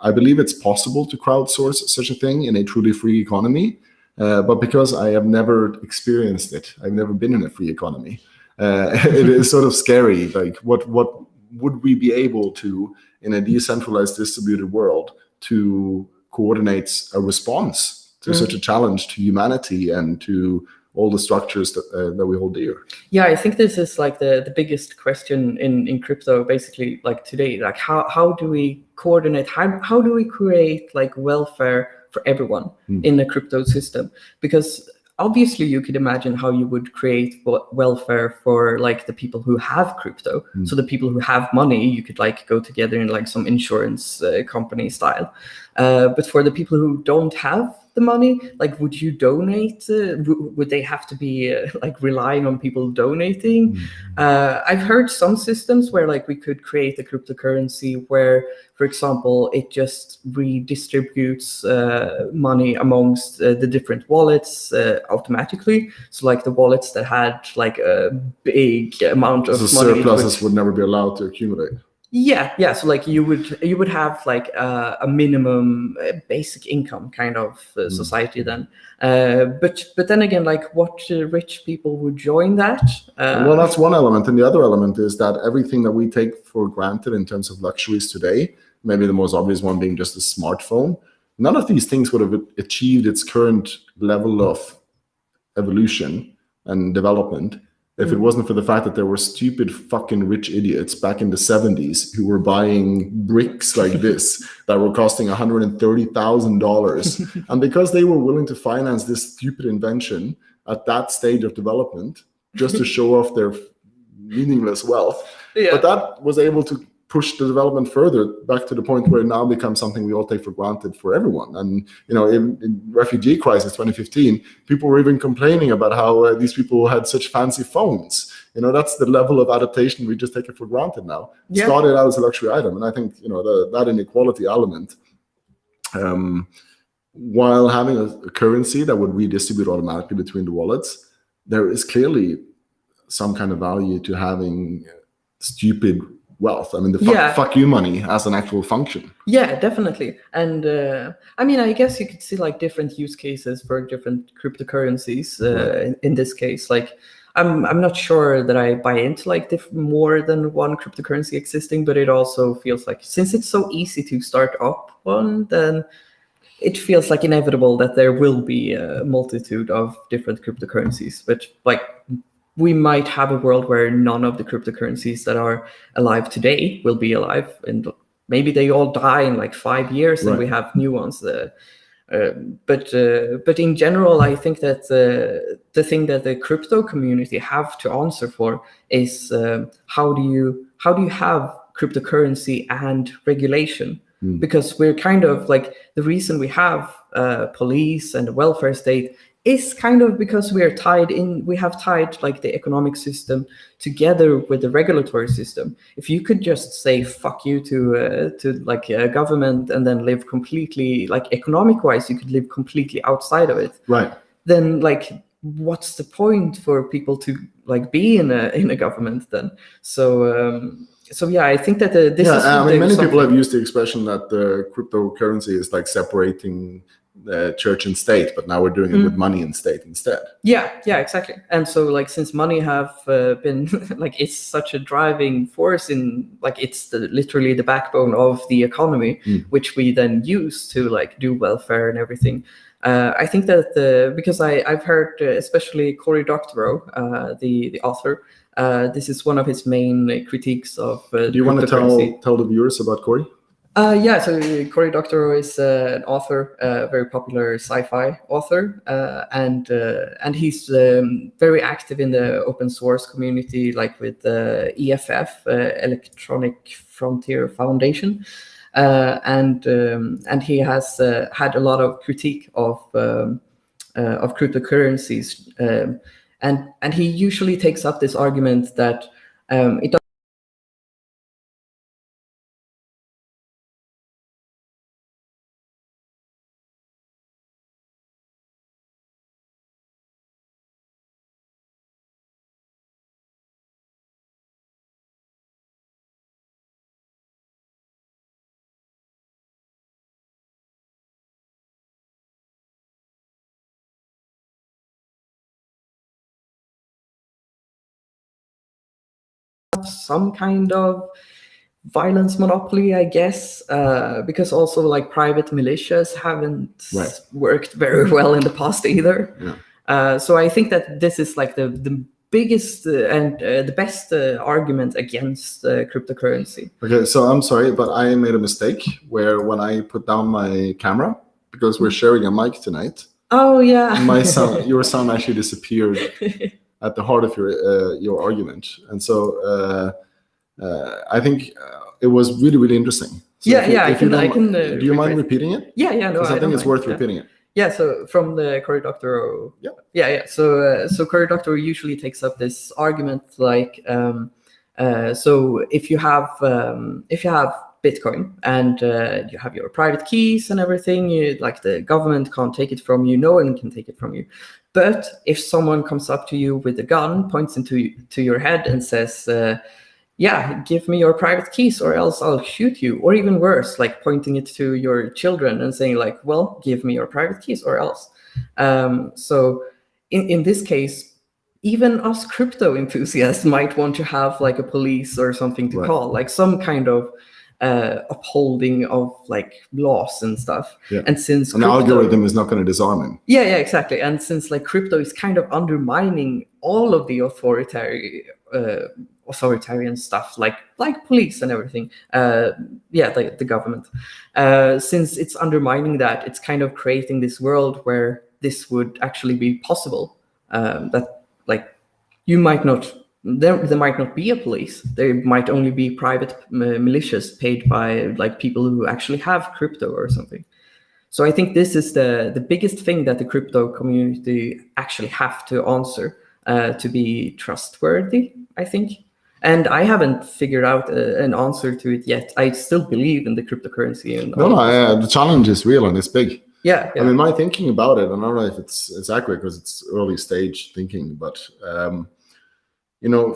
I believe it's possible to crowdsource such a thing in a truly free economy. But because I have never experienced it, I've never been in a free economy, it is sort of scary. Like, what would we be able to, in a decentralized distributed world, to coordinate a response to such a challenge to humanity and to all the structures that we hold dear? Yeah, I think this is like the biggest question in crypto, basically, like today. Like, how do we coordinate? How do we create like welfare for everyone in a crypto system? Because obviously you could imagine how you would create welfare for like the people who have crypto. So the people who have money, you could like go together in like some insurance company style. But for the people who don't have the money, like, would you donate? Would they have to be like relying on people donating? I've heard some systems where like we could create a cryptocurrency where, for example, it just redistributes money amongst the different wallets automatically. So like the wallets that had like a big amount of money, surpluses would never be allowed to accumulate. Yeah. So like you would have like a minimum basic income kind of society then. But then again, like what rich people would join that? Well, that's one element, and the other element is that everything that we take for granted in terms of luxuries today, maybe the most obvious one being just a smartphone, none of these things would have achieved its current level of evolution and development if it wasn't for the fact that there were stupid fucking rich idiots back in the 70s who were buying bricks like this that were costing $130,000. And because they were willing to finance this stupid invention at that stage of development, just to show off their meaningless wealth, but that was able to push the development further back to the point where it now becomes something we all take for granted for everyone. And in refugee crisis 2015, people were even complaining about how these people had such fancy phones. That's the level of adaptation we just take it for granted now. It started out as a luxury item, and I think that inequality element, while having a currency that would redistribute automatically between the wallets, there is clearly some kind of value to having stupid wealth. I mean, the fuck you money as an actual function. Yeah, definitely. And I mean, I guess you could see like different use cases for different cryptocurrencies. In this case, like I'm not sure that I buy into like more than one cryptocurrency existing, but it also feels like, since it's so easy to start up one, then it feels like inevitable that there will be a multitude of different cryptocurrencies. But like, we might have a world where none of the cryptocurrencies that are alive today will be alive, and maybe they all die in like 5 years, and we have new ones. But in general, I think that the thing that the crypto community have to answer for is how do you have cryptocurrency and regulation? Because we're kind of like, the reason we have police and a welfare state is kind of because we have tied like the economic system together with the regulatory system. If you could just say fuck you to like a government and then live completely, like economic wise, you could live completely outside of it. Right. Then like, what's the point for people to like be in a government then? So yeah, I think that this is. I mean, many people have used the expression that the cryptocurrency is like separating church and state, but now we're doing it with money and state instead. Yeah, exactly. And so like, since money have been like, it's such a driving force in like, it's literally the backbone of the economy, which we then use to like do welfare and everything. I think that because I've heard especially Cory Doctorow, the author, this is one of his main critiques of do you want to tell the viewers about Cory? Yeah, so Cory Doctorow is an author, a very popular sci-fi author, and he's very active in the open source community, like with EFF, Electronic Frontier Foundation, and he has had a lot of critique of cryptocurrencies, and he usually takes up this argument that it doesn't have some kind of violence monopoly, I guess, because also like private militias haven't worked very well in the past either. So I think that this is like the biggest and the best argument against cryptocurrency. Okay, so I'm sorry, but I made a mistake where when I put down my camera, because we're sharing a mic tonight. Oh yeah. My sound, your sound actually disappeared at the heart of your argument, and so I think it was really interesting. So I can. Do you mind repeating it? Yeah, no. Because I think it's worth repeating it. Yeah, so from the Cory Doctorow. Yeah. So Cory Doctorow usually takes up this argument like, so if you have Bitcoin and you have your private keys and everything, like the government can't take it from you, no one can take it from you. But if someone comes up to you with a gun, points into your head and says, yeah, give me your private keys or else I'll shoot you, or even worse, like pointing it to your children and saying like, well, give me your private keys or else. So in this case, even us crypto enthusiasts might want to have like a police or something to call, like some kind of upholding of like laws and stuff. And since an algorithm is not going to disarm him. Yeah, exactly. And since like crypto is kind of undermining all of the authoritarian stuff, like police and everything, the government, since it's undermining that, it's kind of creating this world where this would actually be possible, that like you might not, there might not be a police, there might only be private militias paid by like people who actually have crypto or something. So I think this is the biggest thing that the crypto community actually have to answer to be trustworthy, I think. And I haven't figured out an answer to it yet. I still believe in the cryptocurrency. And the challenge is real and it's big. Yeah. I mean, my thinking about it, and I don't know if it's accurate because it's early stage thinking, but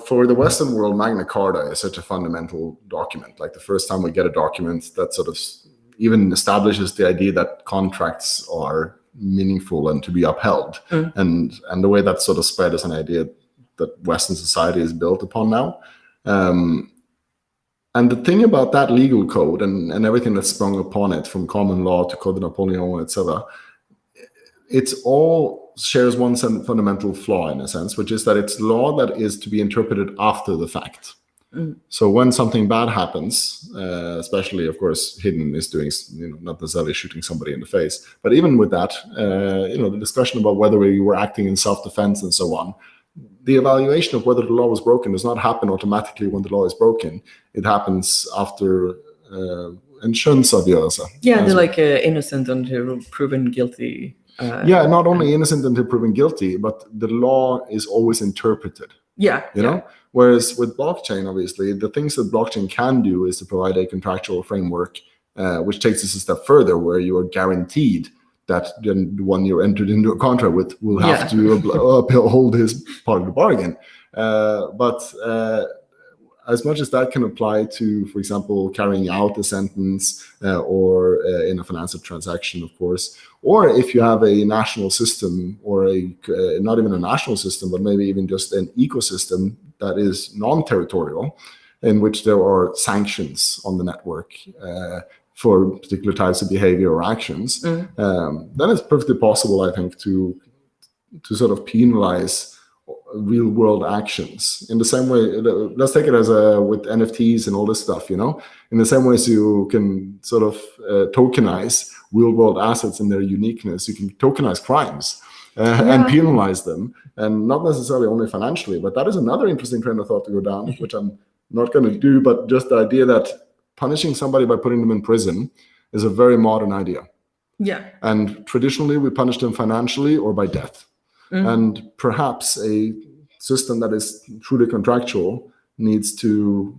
for the Western world, Magna Carta is such a fundamental document. Like the first time we get a document that sort of even establishes the idea that contracts are meaningful and to be upheld, and the way that sort of spread is an idea that Western society is built upon now. And the thing about that legal code and everything that's sprung upon it, from common law to Code de Napoleon, etc., it's all shares one fundamental flaw in a sense, which is that it's law that is to be interpreted after the fact. So when something bad happens, especially, of course, hidden is doing, not necessarily shooting somebody in the face, but even with that, the discussion about whether you were acting in self-defense and so on, the evaluation of whether the law was broken does not happen automatically when the law is broken. It happens after en skjønnsavgjørelse. Yeah, they're like innocent until proven guilty. Not only innocent until proven guilty, but the law is always interpreted. You know? Whereas with blockchain, obviously, the things that blockchain can do is to provide a contractual framework, which takes us a step further, where you are guaranteed that the one you're entered into a contract with will have to uphold his part of the bargain. But as much as that can apply to, for example, carrying out a sentence or in a financial transaction, of course, or if you have a national system or not even a national system, but maybe even just an ecosystem that is non-territorial, in which there are sanctions on the network for particular types of behavior or actions, then it's perfectly possible, I think, to sort of penalize real world actions. In the same way, let's take it as with NFTs and all this stuff, you know, in the same way as you can sort of tokenize real world assets and their uniqueness, you can tokenize crimes and penalize them, and not necessarily only financially, but that is another interesting train of thought to go down, which I'm not going to do, but just the idea that punishing somebody by putting them in prison is a very modern idea. Yeah. And traditionally we punish them financially or by death. And perhaps a system that is truly contractual needs to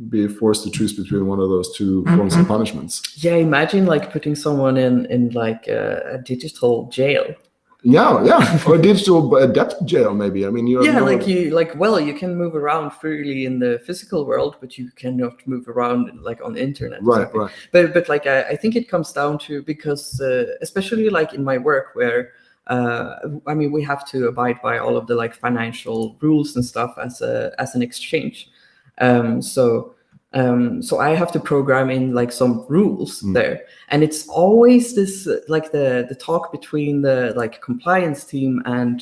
be forced to choose between one of those two forms of punishments. Yeah, imagine like putting someone in like a digital jail. Yeah, or a digital debt jail maybe. I mean, you can move around freely in the physical world, but you cannot move around like on the internet. Right. But like I think it comes down to, because especially like in my work where I mean, we have to abide by all of the like financial rules and stuff as an exchange. So I have to program in like some rules there, and it's always this like the talk between the like compliance team and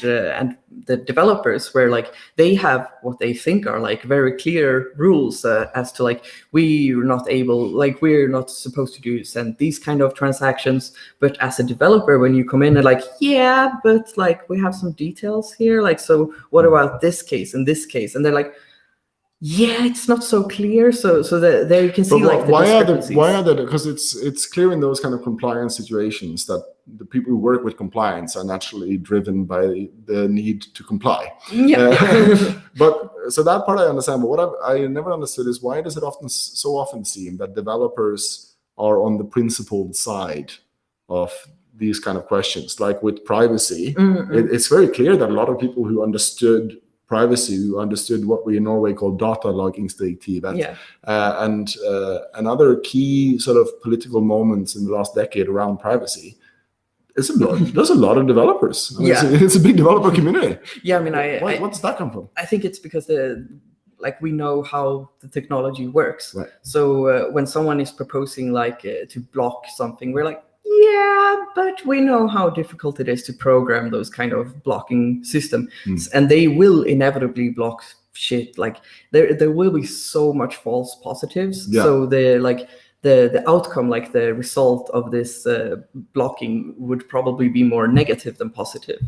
the developers, where like they have what they think are like very clear rules as to like we're not supposed to send these kind of transactions. But as a developer, when you come in and like, yeah, but like we have some details here, like, so what about this case and this case? And they're like, yeah, it's not so clear. So that there you can see like the discrepancies. Why are there? Because it's clear in those kind of compliance situations that the people who work with compliance are naturally driven by the need to comply. Yeah. But so that part I understand. But what I never understood is, why does it so often seem that developers are on the principled side of these kind of questions? Like with privacy, it's very clear that a lot of people who understood privacy, who understood what we in Norway call datalagringsdirektivet, and other key sort of political moments in the last decade around privacy. There's a lot of developers. I mean, it's a big developer community. Yeah, I mean, what does that come from? I think it's because we know how the technology works. Right. So when someone is proposing like to block something, we're like, yeah, but we know how difficult it is to program those kind of blocking systems, and they will inevitably block shit. Like there will be so much false positives. Yeah. So the outcome, like the result of this blocking, would probably be more negative than positive.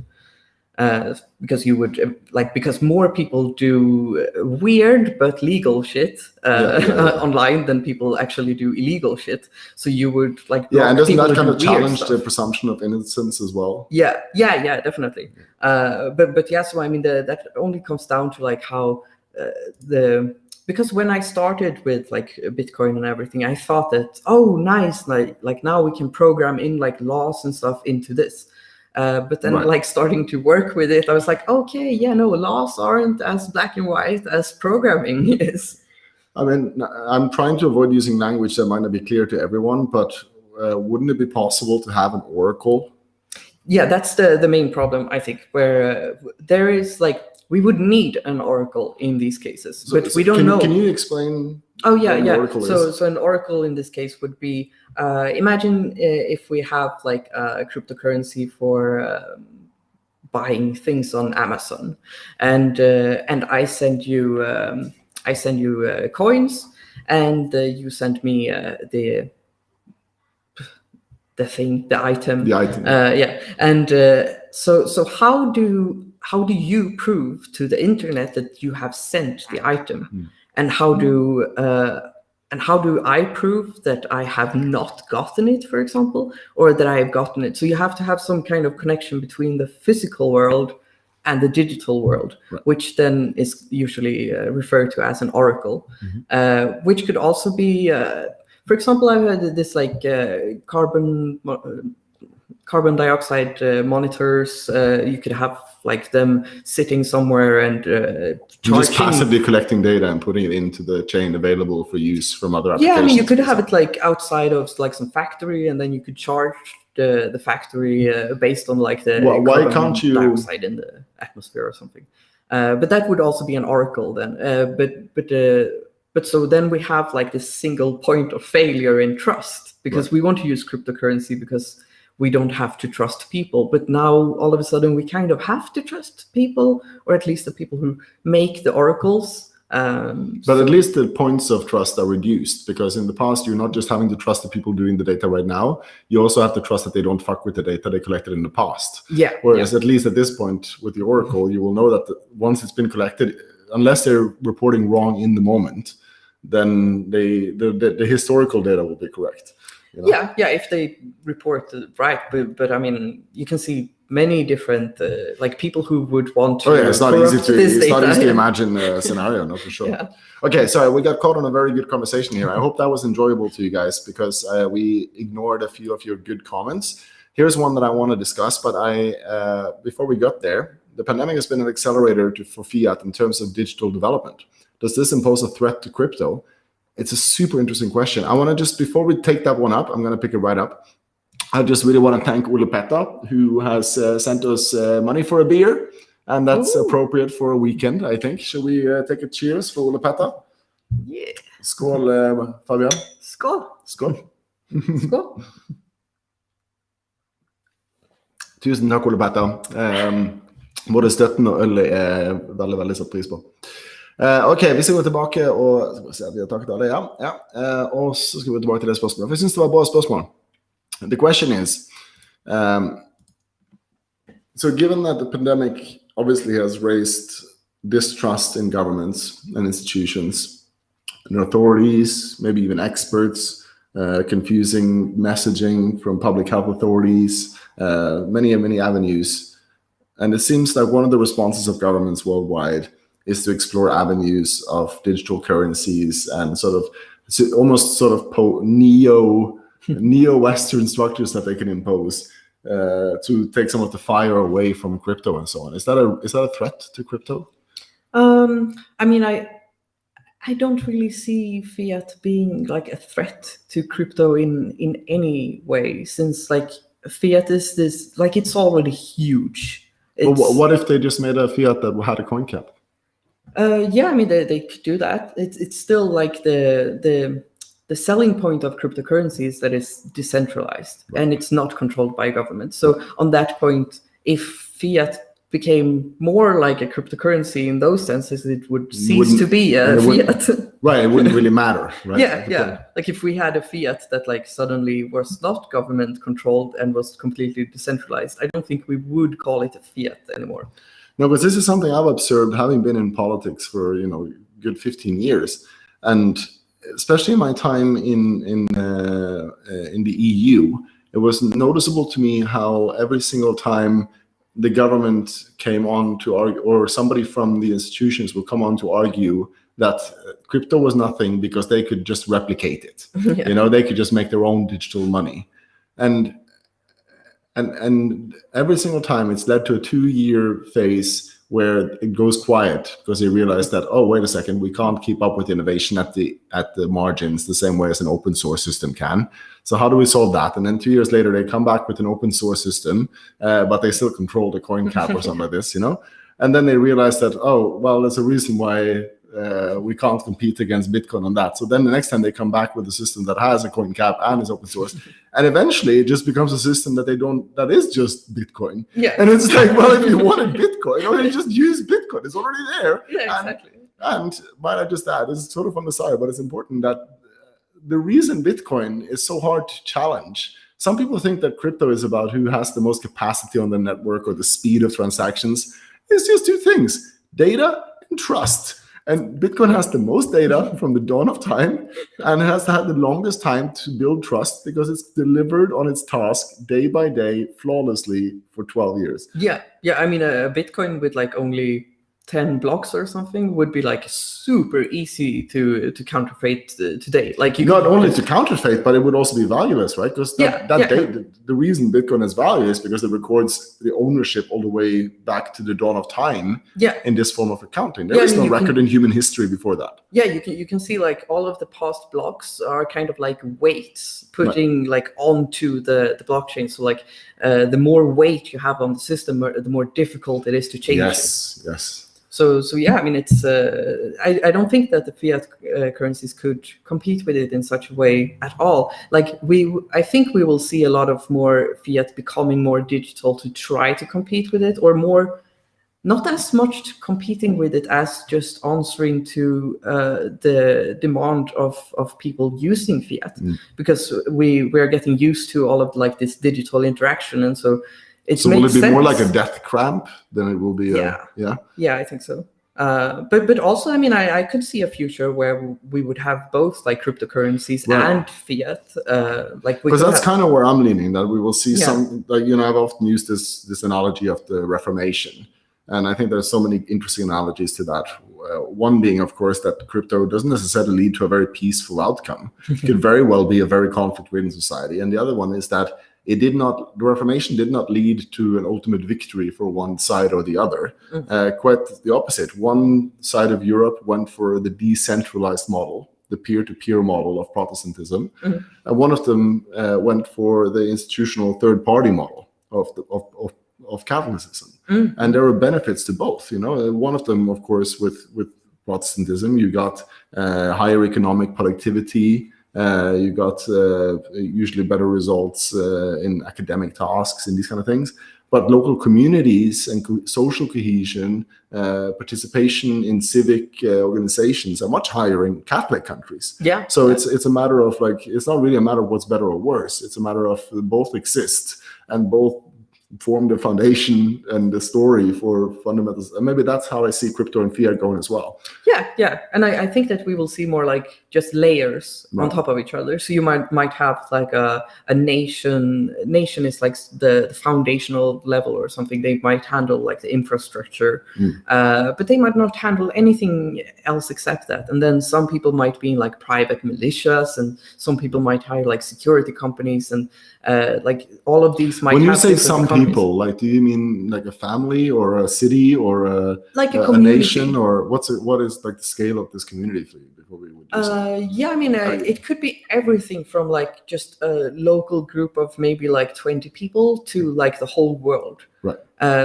Because you would because more people do weird but legal shit online than people actually do illegal shit. So you would and doesn't that kind of challenge the presumption of innocence as well? Yeah, definitely. But yeah, so I mean that only comes down to like how because when I started with like Bitcoin and everything, I thought that, oh nice, like now we can program in like laws and stuff into this. But then like starting to work with it, I was like, okay, yeah, no, laws aren't as black and white as programming is. I mean, I'm trying to avoid using language that might not be clear to everyone, but wouldn't it be possible to have an oracle? Yeah, that's the main problem, I think, where there is like, we would need an oracle in these cases, but we don't know. Can you explain? Oh yeah. So an oracle in this case would be, imagine if we have like a cryptocurrency for buying things on Amazon, and I send you coins, and you send me the item. The item. And so how do you prove to the internet that you have sent the item? And how do I prove that I have not gotten it, for example, or that I have gotten it? So you have to have some kind of connection between the physical world and the digital world, which then is usually referred to as an oracle, which could also be, for example, I've heard this like carbon dioxide monitors. You could have like them sitting somewhere and just passively collecting data and putting it into the chain available for use from other applications. Yeah, I mean, you could have it like outside of like some factory, and then you could charge the factory based on like the carbon dioxide in the atmosphere or something. But that would also be an oracle then. But so then we have like this single point of failure in trust, because we want to use cryptocurrency because we don't have to trust people. But now all of a sudden we kind of have to trust people, or at least the people who make the oracles. But at least the points of trust are reduced, because in the past you're not just having to trust the people doing the data right now, you also have to trust that they don't fuck with the data they collected in the past. Yeah. Whereas at least at this point with the oracle, you will know that once it's been collected, unless they're reporting wrong in the moment, then the historical data will be correct. You know? Yeah, if they report right, but I mean, you can see many different like people who would want to. It's not easy to data. imagine a scenario, no, for sure. Yeah. Okay, sorry, we got caught on a very good conversation here. I hope that was enjoyable to you guys, because we ignored a few of your good comments. Here's one that I want to discuss, but before we got there, the pandemic has been an accelerator for fiat in terms of digital development. Does this impose a threat to crypto? It's a super interesting question. I want to just, before we take that one up, I'm going to pick it right up. I just really want to thank Ole Petter, who has sent us money for a beer, and that's appropriate for a weekend, I think. Shall we take a cheers for Ole Petter? Yeah. Skål, Fabian. Skål. Skål. Skål. Tusen takk, Ole Petter. Både støtten og øl er veldig, veldig satt pris på. Ok, vi skal gå tilbake og vi har takket alle, ja. Og så skal vi gå tilbake til det spørsmålet. For jeg synes det var et bra spørsmål. The question is, so given that the pandemic obviously has raised distrust in governments and institutions and authorities, maybe even experts, confusing messaging from public health authorities, many avenues. And it seems like one of the responses of governments worldwide is to explore avenues of digital currencies and almost neo-Western structures that they can impose to take some of the fire away from crypto and so on. Is that a threat to crypto? I mean, I don't really see fiat being like a threat to crypto in any way, since like fiat is this, like, it's already huge. Well, what if they just made a fiat that had a coin cap? Yeah, I mean, they could do that. It's still like the selling point of cryptocurrency is that it's decentralized, right, and it's not controlled by government. So on that point, if fiat became more like a cryptocurrency in those senses, it would cease to be a fiat. Right, it wouldn't really matter, right? Yeah. Like if we had a fiat that like suddenly was not government controlled and was completely decentralized, I don't think we would call it a fiat anymore. No, because this is something I've observed having been in politics for, good 15 years. And especially in my time in the EU, it was noticeable to me how every single time the government came on to argue, or somebody from the institutions would come on to argue that crypto was nothing because they could just replicate it. Yeah. They could just make their own digital money. And every single time it's led to a 2-year phase where it goes quiet because they realize that, oh, wait a second, we can't keep up with innovation at the margins the same way as an open source system can. So how do we solve that? And then 2 years later, they come back with an open source system, but they still control the coin cap or something like this, And then they realize that, oh, well, there's a reason why we can't compete against Bitcoin on that. So then the next time they come back with a system that has a coin cap and is open source, and eventually it just becomes a system that is just Bitcoin. Yeah. And it's like, well, if you wanted Bitcoin, you just use Bitcoin. It's already there. Yeah, exactly. And might I just add, this is sort of on the side, but it's important that the reason Bitcoin is so hard to challenge, some people think that crypto is about who has the most capacity on the network or the speed of transactions. It's just two things: data and trust. And Bitcoin has the most data from the dawn of time, and has had the longest time to build trust because it's delivered on its task day by day flawlessly for 12 years. Yeah. I mean, a Bitcoin with like only 10 blocks or something would be like super easy to counterfeit today. Like you not only to counterfeit, but it would also be valueless, right? Because the reason Bitcoin has value is because it records the ownership all the way back to the dawn of time. Yeah. In this form of accounting, there is no record in human history before that. Yeah, you can see like all of the past blocks are kind of like weights putting like onto the blockchain. So like the more weight you have on the system, the more difficult it is to change. Yes. So yeah, I mean, it's I don't think that the fiat currencies could compete with it in such a way at all. Like I think we will see a lot of more fiat becoming more digital to try to compete with it, or more, not as much competing with it as just answering to the demand of people using fiat, because we are getting used to all of like this digital interaction, and so it will it be sense. more like a death cramp than it will be? Yeah, I think so. But also, I mean, I could see a future where we would have both like cryptocurrencies and fiat. Because that's kind of where I'm leaning, that we will see some, like, you know, I've often used this analogy of the Reformation. And I think there's so many interesting analogies to that. One being, of course, that crypto doesn't necessarily lead to a very peaceful outcome. It could very well be a very conflict-ridden society. And the other one is that the Reformation did not lead to an ultimate victory for one side or the other. Quite the opposite. One side of Europe went for the decentralized model, the peer-to-peer model of Protestantism. And one of them went for the institutional third-party model of Catholicism. And there are benefits to both. You know, one of them, of course, with Protestantism, you got higher economic productivity. You got usually better results in academic tasks and these kind of things. But local communities and social cohesion, participation in civic organizations are much higher in Catholic countries. Yeah. So it's a matter of, like, it's not really a matter of what's better or worse. It's a matter of both exist and both form the foundation and the story for fundamentals. And maybe that's how I see crypto and fiat going as well. Yeah. And I think that we will see more like just layers on top of each other. So you might have like a nation is like the foundational level or something. They might handle like the infrastructure, but they might not handle anything else except that. And then some people might be in like private militias, and some people might hire like security companies, and like all of these might. When you say some people, like, do you mean like a family or a city or a nation, or what is like the scale of this community for you before we would do something? Yeah, I mean, it could be everything from like just a local group of maybe like 20 people to like the whole world. Right.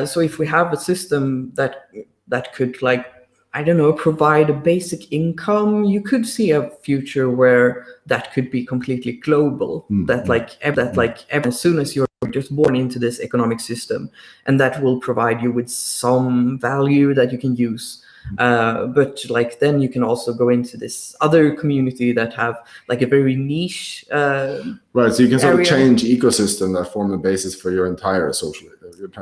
So if we have a system that could, like, I don't know, provide a basic income, you could see a future where that could be completely global. As soon as you're just born into this economic system, and that will provide you with some value that you can use. But like then you can also go into this other community that have like a very niche right, so you can sort of change ecosystem that form the basis for your entire social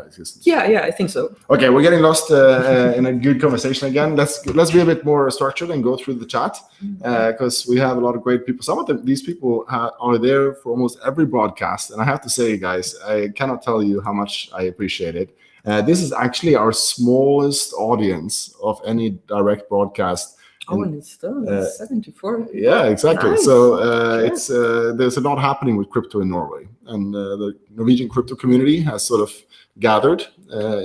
existence. Yeah, I think so. Okay, we're getting lost in a good conversation again. Let's be a bit more structured and go through the chat, because we have a lot of great people. Some of these people are there for almost every broadcast, and I have to say, guys, I cannot tell you how much I appreciate it. This is actually our smallest audience of any direct broadcast. And it's still 74. Yeah, exactly. Nice. So it's there's a lot happening with crypto in Norway, and the Norwegian crypto community has sort of gathered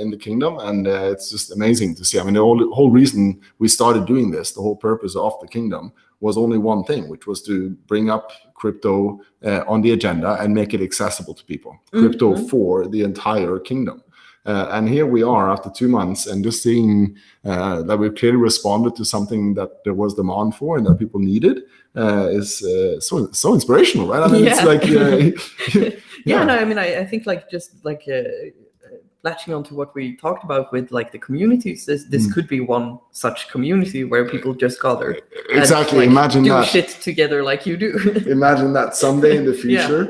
in the kingdom, and it's just amazing to see. I mean, the whole reason we started doing this, the whole purpose of the kingdom, was only one thing, which was to bring up crypto on the agenda and make it accessible to people. Crypto for the entire kingdom. And here we are after 2 months, and just seeing that we've clearly responded to something that there was demand for and that people needed is so inspirational, right? I mean, it's like no, I mean, I think like just like latching on to what we talked about with like the communities, this could be one such community where people just gather. Exactly. And, like, imagine do that. shit together like you do. Imagine that someday in the future,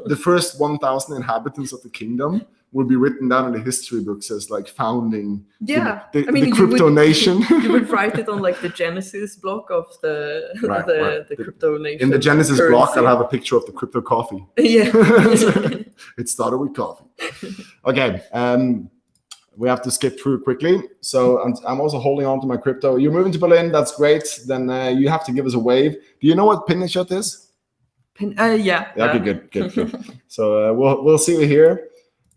the first 1,000 inhabitants of the kingdom will be written down in the history books as like founding the crypto nation. You would write it on like the Genesis block of the crypto nation. In the Genesis block, I'll have a picture of the crypto coffee. Yeah. It started with coffee. Okay. We have to skip through quickly. So I'm also holding on to my crypto. You're moving to Berlin. That's great. Then you have to give us a wave. Do you know what Pinnershot is? Yeah. Okay, good. So we'll see you here.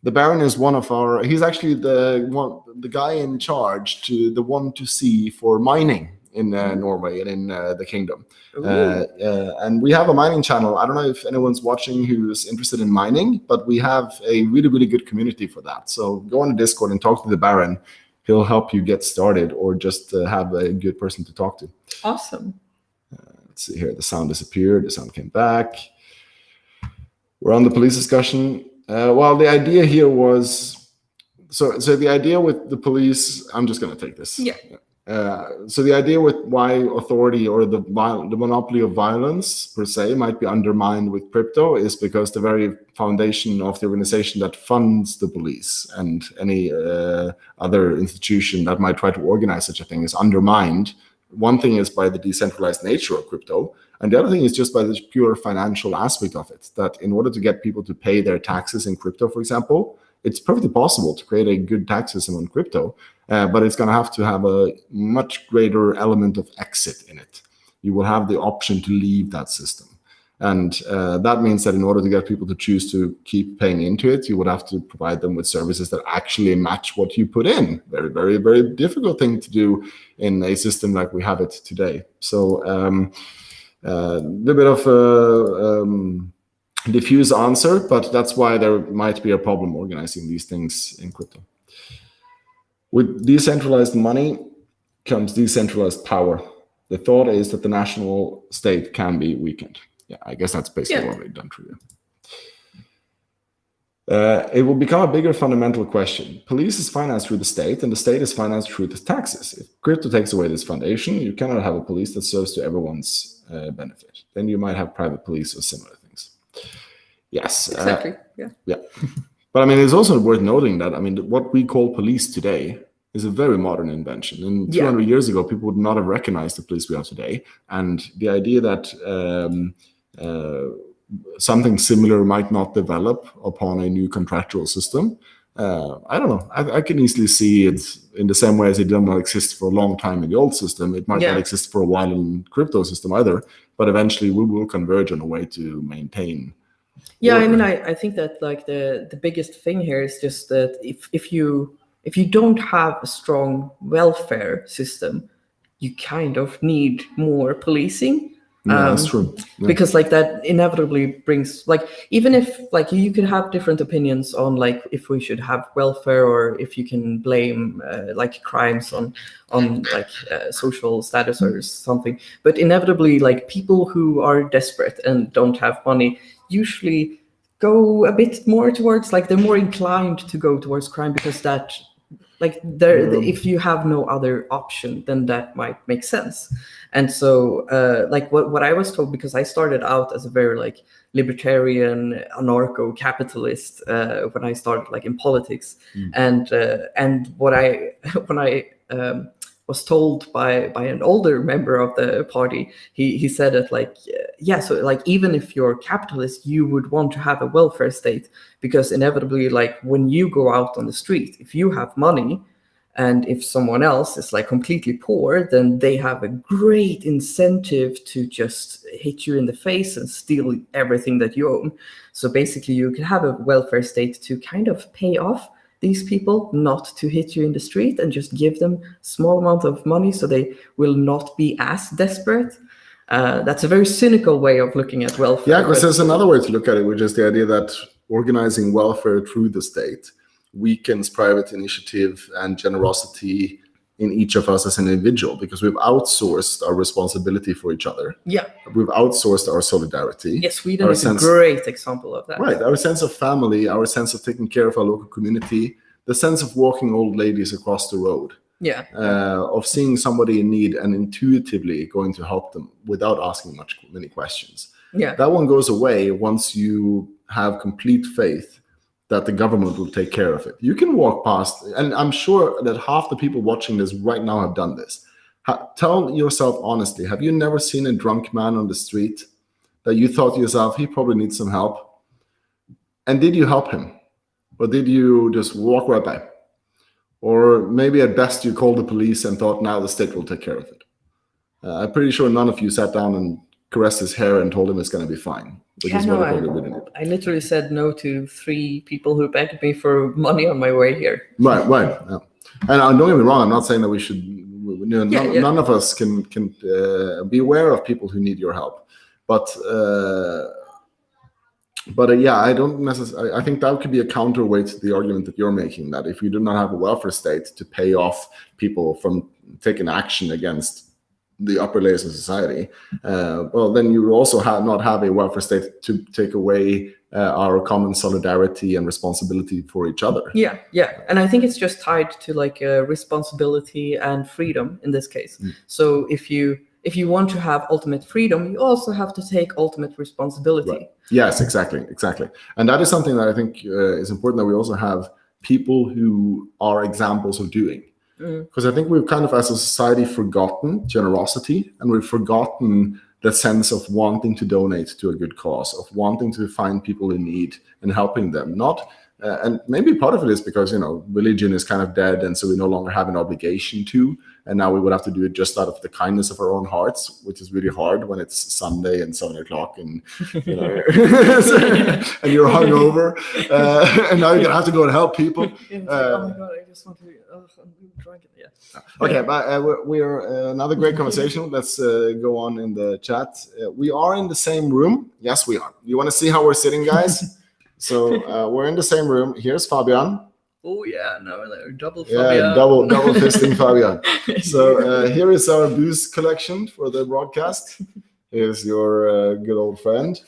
The Baron is one of our. He's actually the guy in charge, the one to see for mining in Norway and in the kingdom. And we have a mining channel. I don't know if anyone's watching who's interested in mining, but we have a really, really good community for that. So go on the Discord and talk to the Baron. he'll help you get started or just have a good person to talk to. Awesome. Let's see here. The sound disappeared. The sound came back. We're on the police discussion. Well, the idea here was, so the idea with the police, I'm just going to take this. Yeah. So the idea with why authority or the monopoly of violence per se might be undermined with crypto is because the very foundation of the organization that funds the police and any other institution that might try to organize such a thing is undermined. One thing is by the decentralized nature of crypto, and the other thing is just by the pure financial aspect of it, that in order to get people to pay their taxes in crypto, for example, it's perfectly possible to create a good tax system on crypto, but it's going to have a much greater element of exit in it. You will have the option to leave that system. And that means that in order to get people to choose to keep paying into it, you would have to provide them with services that actually match what you put in. Very, very, very difficult thing to do in a system like we have it today. So a little bit of diffuse answer, but that's why there might be a problem organizing these things in crypto. With decentralized money comes decentralized power. The thought is that the national state can be weakened. Yeah, I guess that's basically what we've done for you. It will become a bigger fundamental question. Police is financed through the state, and the state is financed through the taxes. If crypto takes away this foundation, you cannot have a police that serves to everyone's benefit. Then you might have private police or similar things. Yes. Exactly. Yeah. But I mean, it's also worth noting that, I mean, what we call police today is a very modern invention. And 200 years ago, people would not have recognized the police we have today. And the idea that something similar might not develop upon a new contractual system, I don't know. I can easily see it in the same way as it did not exist for a long time in the old system. It might not exist for a while in crypto system either, but eventually we will converge on a way to maintain. Yeah, order. I mean, I think that like the biggest thing here is just that if you don't have a strong welfare system, you kind of need more policing. That's true. Yeah. Because like that inevitably brings, like, even if like you could have different opinions on like if we should have welfare or if you can blame like crimes on like social status or something, but inevitably like people who are desperate and don't have money usually go a bit more towards, like, they're more inclined to go towards crime because that, like, if you have no other option, then that might make sense. And so like what I was told, because I started out as a very like libertarian anarcho-capitalist when I started like in politics, and when I was told by an older member of the party, he said that like, so like even if you're capitalist, you would want to have a welfare state, because inevitably like when you go out on the street, if you have money and if someone else is like completely poor, then they have a great incentive to just hit you in the face and steal everything that you own. So basically you can have a welfare state to kind of pay off these people not to hit you in the street and just give them small amount of money so they will not be as desperate. That's a very cynical way of looking at welfare. Yeah, because there's another way to look at it, which is the idea that organizing welfare through the state weakens private initiative and generosity in each of us as an individual, because we've outsourced our responsibility for each other. Yeah. We've outsourced our solidarity. Yes, Sweden is a great example of that. Right. Our sense of family, our sense of taking care of our local community, the sense of walking old ladies across the road. Yeah. Of seeing somebody in need and intuitively going to help them without asking many questions. Yeah. That one goes away once you have complete faith that the government will take care of it. You can walk past, and I'm sure that half the people watching this right now have done this. Tell yourself honestly, have you never seen a drunk man on the street that you thought to yourself, he probably needs some help? And did you help him? Or did you just walk right by? Or maybe at best you called the police and thought, now the state will take care of it. I'm pretty sure none of you sat down and caressed his hair and told him it's going to be fine. I literally said no to 3 people who begged me for money on my way here. Right. Yeah. And don't get me wrong, I'm not saying that we should, none of us can be aware of people who need your help. But But yeah, I don't necessarily. I think that could be a counterweight to the argument that you're making, that if you do not have a welfare state to pay off people from taking action against the upper layers of society, well, then you will also not have a welfare state to take away our common solidarity and responsibility for each other. Yeah, and I think it's just tied to like responsibility and freedom in this case. So if you want to have ultimate freedom, you also have to take ultimate responsibility. Right. Yes, exactly. And that is something that I think is important, that we also have people who are examples of doing. Because I think we've kind of, as a society, forgotten generosity, and we've forgotten the sense of wanting to donate to a good cause, of wanting to find people in need and helping them. And maybe part of it is because, religion is kind of dead, and so we no longer have an obligation to, and now we would have to do it just out of the kindness of our own hearts, which is really hard when it's Sunday and 7 o'clock and, and you're hungover, and now you're going to have to go and help people. Oh my God, I just want to, I'm drunk. Yeah. Okay, but we're another great conversation. Let's go on in the chat. We are in the same room. Yes, we are. You want to see how we're sitting, guys? So we're in the same room. Here's Fabian. Oh yeah, no, double Fabian. Yeah, double fisting Fabian. So here is our booze collection for the broadcast. Here's your good old friend.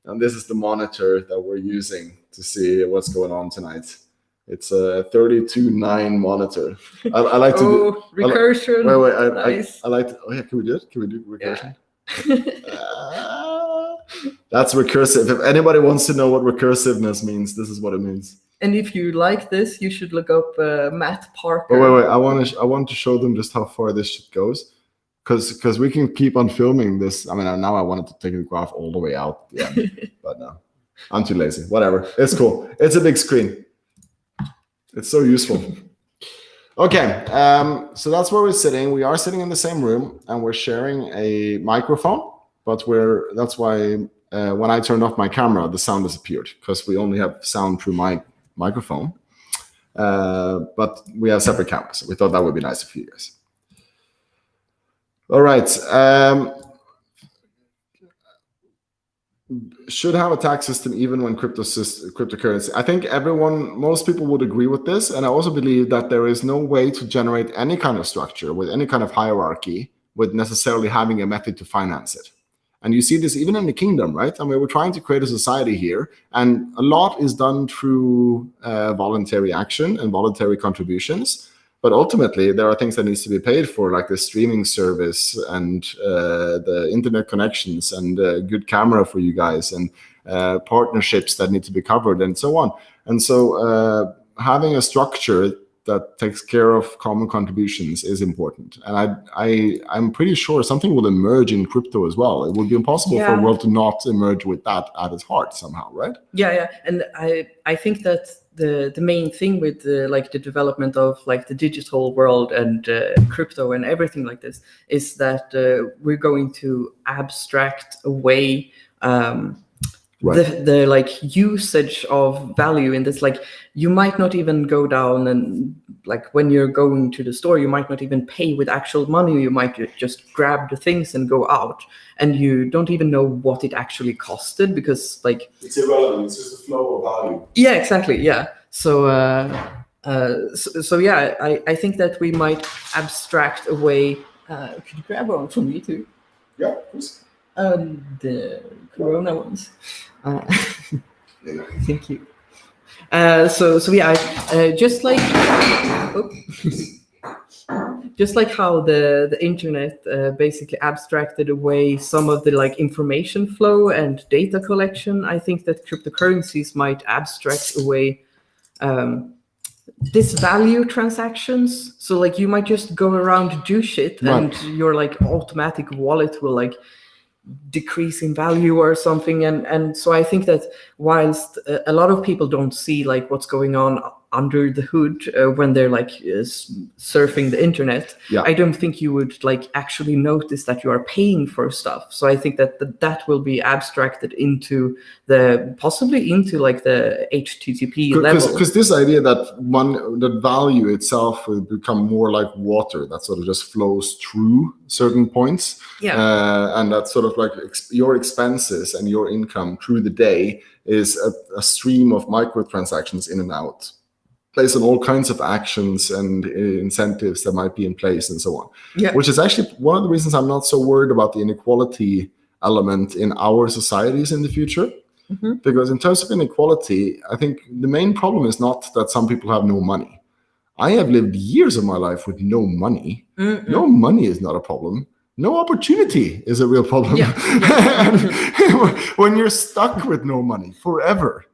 And this is the monitor that we're using to see what's going on tonight. It's a 32:9 monitor. I like to do recursion. Wait, nice. I like to, oh yeah, can we do it? Can we do recursion? Yeah. That's recursive. If anybody wants to know what recursiveness means, this is what it means. And if you like this, you should look up Matt Parker. Oh, wait. I want to show them just how far this shit goes, because we can keep on filming this. I mean, now I wanted to take the graph all the way out, but no, I'm too lazy. Whatever. It's cool. It's a big screen. It's so useful. Okay, so that's where we're sitting. We are sitting in the same room, and we're sharing a microphone. But that's why when I turned off my camera, the sound disappeared, because we only have sound through my microphone. But we have separate cameras. So we thought that would be nice for you guys. All right. Should have a tax system even when cryptocurrency. I think most people would agree with this. And I also believe that there is no way to generate any kind of structure with any kind of hierarchy with necessarily having a method to finance it. And you see this even in the kingdom, right? I mean, we're trying to create a society here, and a lot is done through voluntary action and voluntary contributions. But ultimately, there are things that needs to be paid for, like the streaming service and the internet connections and good camera for you guys and partnerships that need to be covered and so on. And so having a structure that takes care of common contributions is important. And I'm pretty sure something will emerge in crypto as well. It would be impossible for a world to not emerge with that at its heart somehow, right? Yeah. And I think that the main thing with the development of like the digital world and crypto and everything like this is that we're going to abstract away the like usage of value in this. Like you might not even go down and like when you're going to the store, you might not even pay with actual money. You might just grab the things and go out, and you don't even know what it actually costed, because like it's irrelevant. It's just a flow of value. Yeah, exactly. Yeah. So yeah, I think that we might abstract away. Could you grab one for me too? Yeah, please. The Corona ones. Thank you. So yeah, just like how the internet basically abstracted away some of the like information flow and data collection, I think that cryptocurrencies might abstract away this value transactions. So like you might just go around do shit, and your like automatic wallet will like decrease in value or something. And so I think that whilst a lot of people don't see like what's going on under the hood when they're like surfing the internet, I don't think you would like actually notice that you are paying for stuff. So I think that will be abstracted into possibly into like the HTTP level. Because this idea that value itself will become more like water that sort of just flows through certain points, and that sort of like your expenses and your income through the day is a stream of microtransactions in and out, based on all kinds of actions and incentives that might be in place and so on. Which is actually one of the reasons I'm not so worried about the inequality element in our societies in the future. Because in terms of inequality, I think the main problem is not that some people have no money. I have lived years of my life with no money. No money is not a problem. No opportunity is a real problem. When you're stuck with no money forever,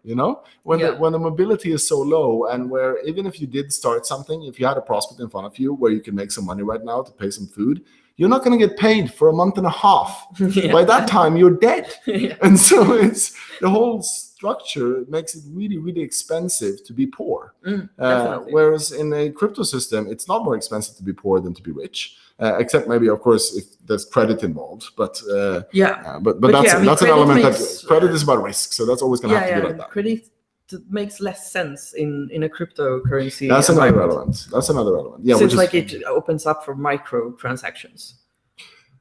when the mobility is so low, and where even if you did start something, if you had a prospect in front of you where you can make some money right now to pay some food, you're not going to get paid for a month and a half. By that time, you're dead. And so it's the whole structure makes it really, really expensive to be poor. Whereas in a crypto system, it's not more expensive to be poor than to be rich. Except maybe, of course, if there's credit involved. But that's an element that credit is about risk. So that's always going to have to be like that. Credit makes less sense in a cryptocurrency. That's another element. Yeah, so it's like it opens up for micro transactions.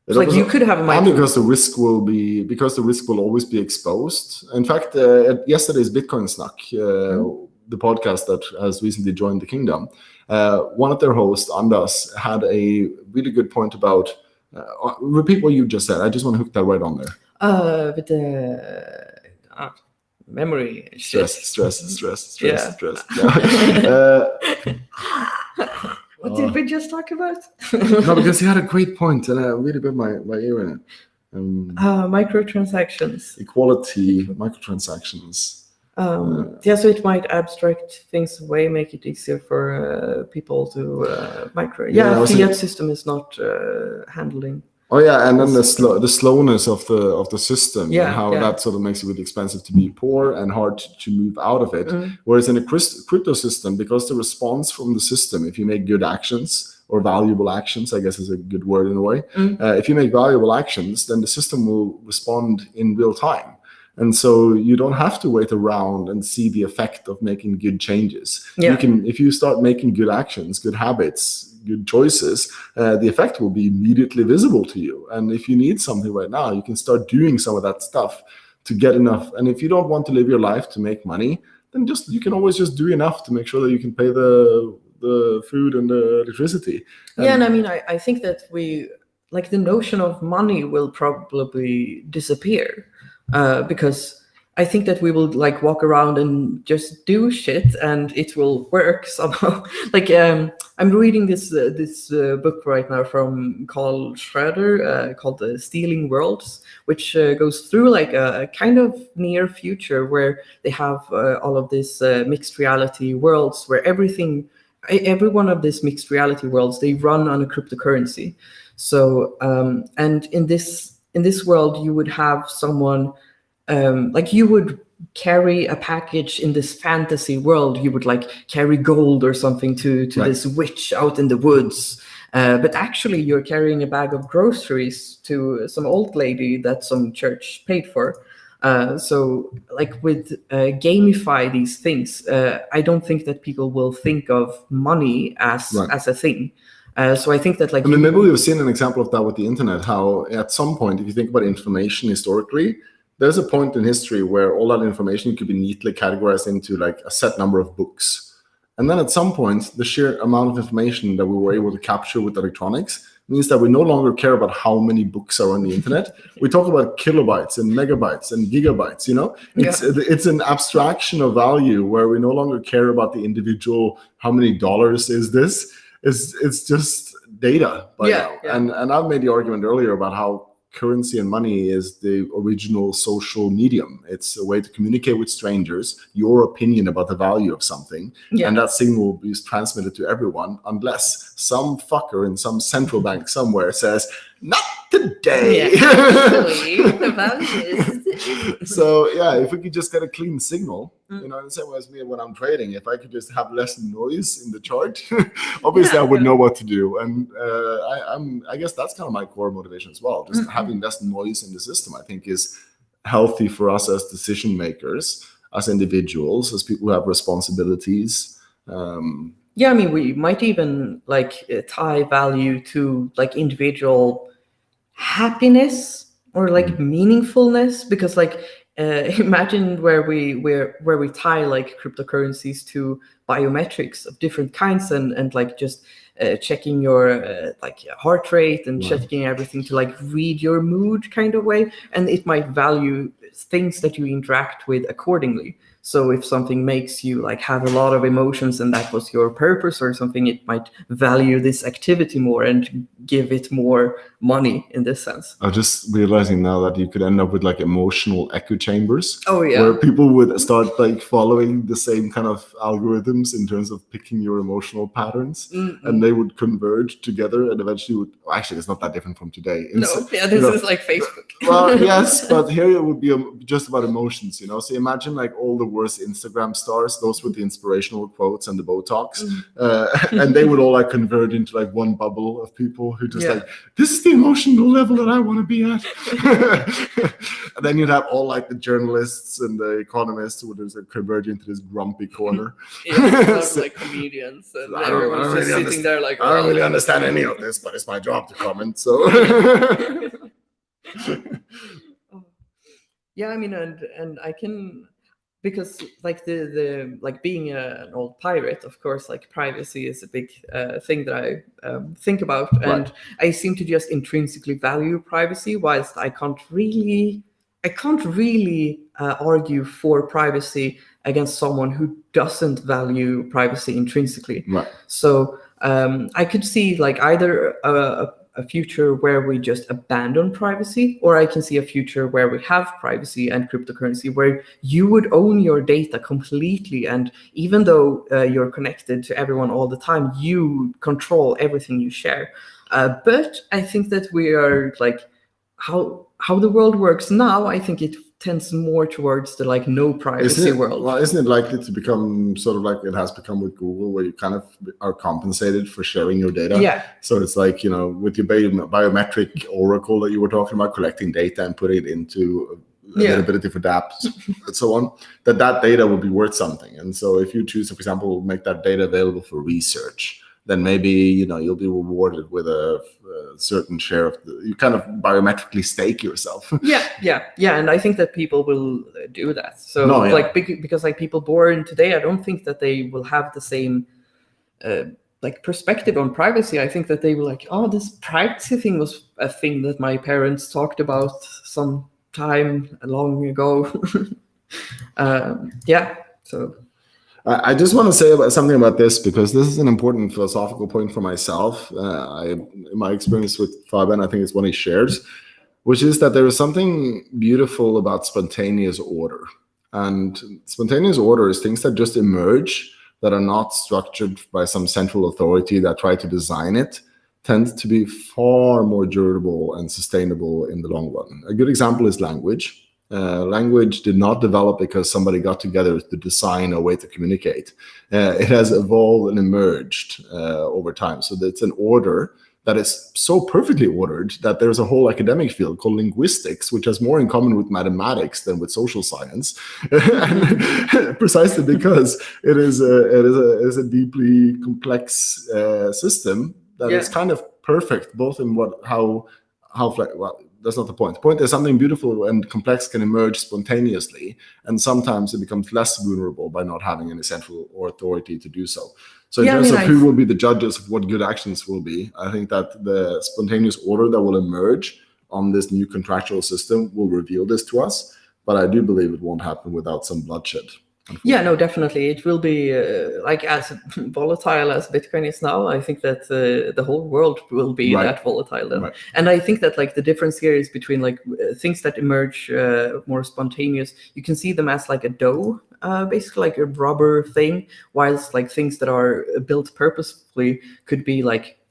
It's like you could have a micro. And because the risk will always be exposed. In fact, at yesterday's Bitcoin Snack, the podcast that has recently joined the kingdom, one of their hosts, Anders, had a really good point about. Repeat what you just said. I just want to hook that right on there. With the memory stress. What did we just talk about? No, because he had a great point, and I really put my ear in it. Microtransactions. Equality, microtransactions. So it might abstract things away, make it easier for people to micro. Fiat system is not handling. Oh yeah, and then the slowness of the system, and how that sort of makes it really expensive to be poor and hard to move out of it. Whereas in a crypto system, because the response from the system, if you make good actions or valuable actions, I guess is a good word in a way. If you make valuable actions, then the system will respond in real time. And so you don't have to wait around and see the effect of making good changes. If you start making good actions, good habits, good choices, the effect will be immediately visible to you. And if you need something right now, you can start doing some of that stuff to get enough. And if you don't want to live your life to make money, then you can always just do enough to make sure that you can pay the food and the electricity. And I mean, I think that the notion of money will probably disappear. Because I think that we will walk around and just do shit and it will work somehow. I'm reading this book right now from Carl Schroeder called Stealing Worlds, which goes through a kind of near future where they have all of these mixed reality worlds where every one of these mixed reality worlds, they run on a cryptocurrency. So and in this world, you would have someone you would carry a package in this fantasy world. You would carry gold or something to this witch out in the woods. But actually, you're carrying a bag of groceries to some old lady that some church paid for. So with gamify these things, I don't think that people will think of money as a thing. So I think that maybe we've seen an example of that with the internet, how at some point, if you think about information historically, there's a point in history where all that information could be neatly categorized into a set number of books. And then at some point, the sheer amount of information that we were able to capture with electronics means that we no longer care about how many books are on the internet. We talk about kilobytes and megabytes and gigabytes, It's an abstraction of value where we no longer care about the individual, how many dollars is this? It's just data by now. And I've made the argument earlier about how currency and money is the original social medium. It's a way to communicate with strangers, your opinion about the value of something, and that signal will be transmitted to everyone unless some fucker in some central bank somewhere says, Not today. Actually, the value is... So yeah, if we could just get a clean signal, in the same way as me when I'm trading, if I could just have less noise in the chart, obviously I would know what to do. And I guess that's kind of my core motivation as well. Just having less noise in the system, I think, is healthy for us as decision makers, as individuals, as people who have responsibilities. Yeah, I mean, we might even tie value to individual happiness or meaningfulness, because imagine where we tie cryptocurrencies to biometrics of different kinds and just checking your heart rate and checking everything to read your mood kind of way, and it might value things that you interact with accordingly. So if something makes you have a lot of emotions and that was your purpose or something, it might value this activity more and give it more money in this sense. I'm just realizing now that you could end up with emotional echo chambers. Oh yeah. Where people would start following the same kind of algorithms in terms of picking your emotional patterns, and they would converge together and eventually actually it's not that different from today. This is like Facebook. Well, yes, but here it would be just about emotions, So imagine all the worst Instagram stars, those with the inspirational quotes and the Botox, and they would all converge into one bubble of people who just this is the emotional level that I want to be at. And then you'd have all the journalists and the economists who would just converge into this grumpy corner. Comedians, and everyone's just sitting there I don't really understand any of this, but it's my job to comment. So yeah, I mean, and I can, because the being an old pirate, of course, privacy is a big thing that I think about, and I seem to just intrinsically value privacy, whilst I can't really argue for privacy against someone who doesn't value privacy intrinsically. Right. So I could see either a future where we just abandon privacy, or I can see a future where we have privacy and cryptocurrency, where you would own your data completely, and even though you're connected to everyone all the time, you control everything you share. But I think that we are how the world works now, I think it tends more towards the no privacy world. Well, isn't it likely to become sort of like it has become with Google, where you kind of are compensated for sharing your data? Yeah. So it's with your biometric oracle that you were talking about, collecting data and putting it into availability for dApps and so on, that data will be worth something. And so if you choose to, for example, make that data available for research, then maybe you'll be rewarded with a certain share of you kind of biometrically stake yourself. Yeah, and I think that people will do that. So because people born today, I don't think that they will have the same perspective on privacy. I think that they will this privacy thing was a thing that my parents talked about some time long ago. So I just want to say something about this, because this is an important philosophical point for myself. In my experience with Fabian, I think it's one he shares, which is that there is something beautiful about spontaneous order. And spontaneous order is things that just emerge, that are not structured by some central authority that try to design it, tend to be far more durable and sustainable in the long run. A good example is language. Language did not develop because somebody got together to design a way to communicate. It has evolved and emerged over time. So it's an order that is so perfectly ordered that there's a whole academic field called linguistics, which has more in common with mathematics than with social science, precisely because it is a deeply complex system that is kind of perfect, both in that's not the point. The point is something beautiful and complex can emerge spontaneously, and sometimes it becomes less vulnerable by not having any central or authority to do so. So in terms of who will be the judges of what good actions will be, I think that the spontaneous order that will emerge on this new contractual system will reveal this to us. But I do believe it won't happen without some bloodshed. Yeah, no, definitely. It will be as volatile as Bitcoin is now. I think that the whole world will be that volatile then. Right. And I think that the difference here is between things that emerge more spontaneous. You can see them as a dough, basically a rubber thing, whilst things that are built purposefully could be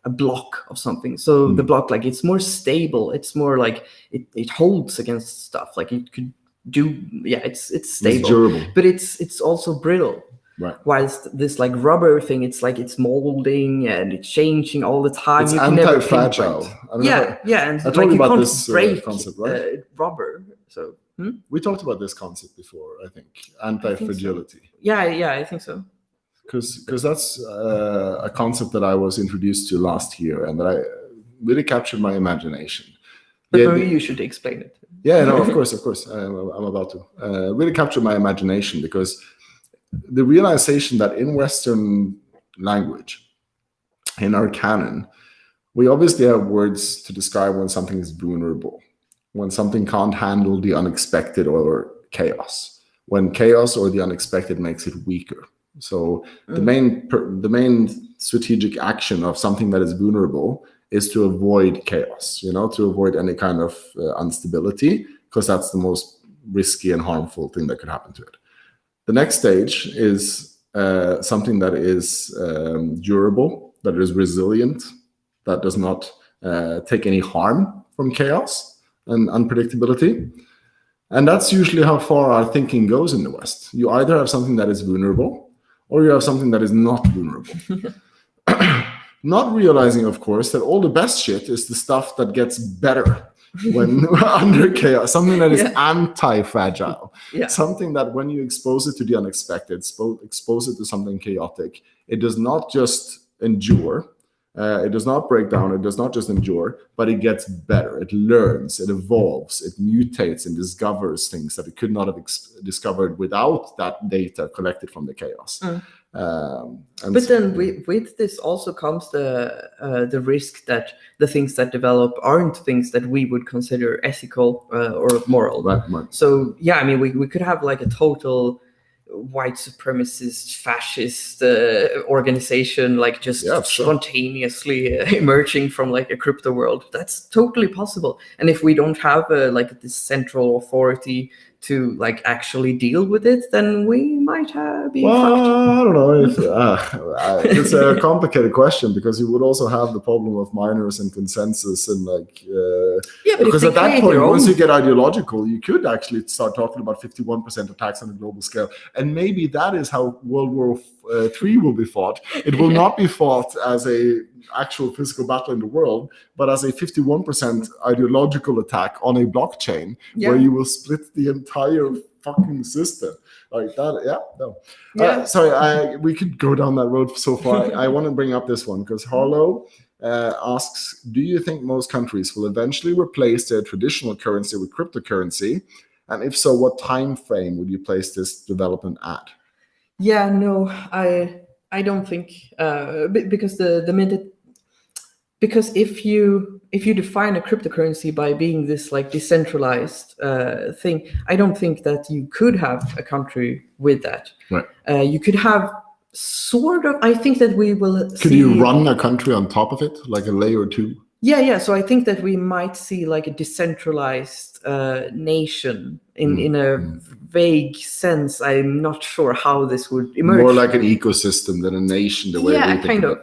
a block of something. So the block, like, it's more stable. It's more like it holds against stuff. Like it could do, it's stable. It's durable. But it's also brittle. Right. Whilst this like rubber thing, it's like it's molding and it's changing all the time. It's you can never anti-fragile. pinpoint. And I like told you you about can't this break concept, right? rubber. So we talked about this concept before, I think. Anti-fragility. I think so. Because that's a concept that I was introduced to last year, and that I really captured my imagination. But maybe you should explain it. Yeah, no, of course. I'm about to. Really captured my imagination, because the realization that in Western language, in our canon, we obviously have words to describe when something is vulnerable, when something can't handle the unexpected or chaos, when chaos or the unexpected makes it weaker. So the main strategic action of something that is vulnerable is to avoid chaos, to avoid any kind of instability, because that's the most risky and harmful thing that could happen to it. The next stage is something that is durable, that is resilient, that does not take any harm from chaos and unpredictability. And that's usually how far our thinking goes in the West. You either have something that is vulnerable, or you have something that is not vulnerable. Not realizing, of course, that all the best shit is the stuff that gets better when under chaos, something that is anti-fragile, something that when you expose it to the unexpected, expose it to something chaotic, it does not just endure, it does not break down, it does not just endure, but it gets better, it learns, it evolves, it mutates and discovers things that it could not have discovered without that data collected from the chaos. But then with this also comes the risk that the things that develop aren't things that we would consider ethical or moral. Right. So we could have like a total white supremacist fascist organization, like just spontaneously emerging from like a crypto world. That's totally possible. And if we don't have like this central authority to like actually deal with it, then we might be fucked. I don't know if it's a complicated question, because you would also have the problem of minors and consensus and like because at that point, once you get ideological, you could actually start talking about 51% attacks on a global scale, and maybe that is how World War III will be fought. It will not be fought as a actual physical battle in the world, but as a 51% ideological attack on a blockchain, where you will split the entire fucking system like that. Sorry, we could go down that road so far. I want to bring up this one because Harlow asks, do you think most countries will eventually replace their traditional currency with cryptocurrency, and if so, what time frame would you place this development at? No, I don't think because because if you define a cryptocurrency by being this like decentralized thing, I don't think that you could have a country with that. Right. You could have sort of. I think that we will. Could you run a country on top of it, like a layer 2? Yeah. So I think that we might see like a decentralized nation in a vague sense. I'm not sure how this would emerge. More like an ecosystem than a nation, the way we think kind of.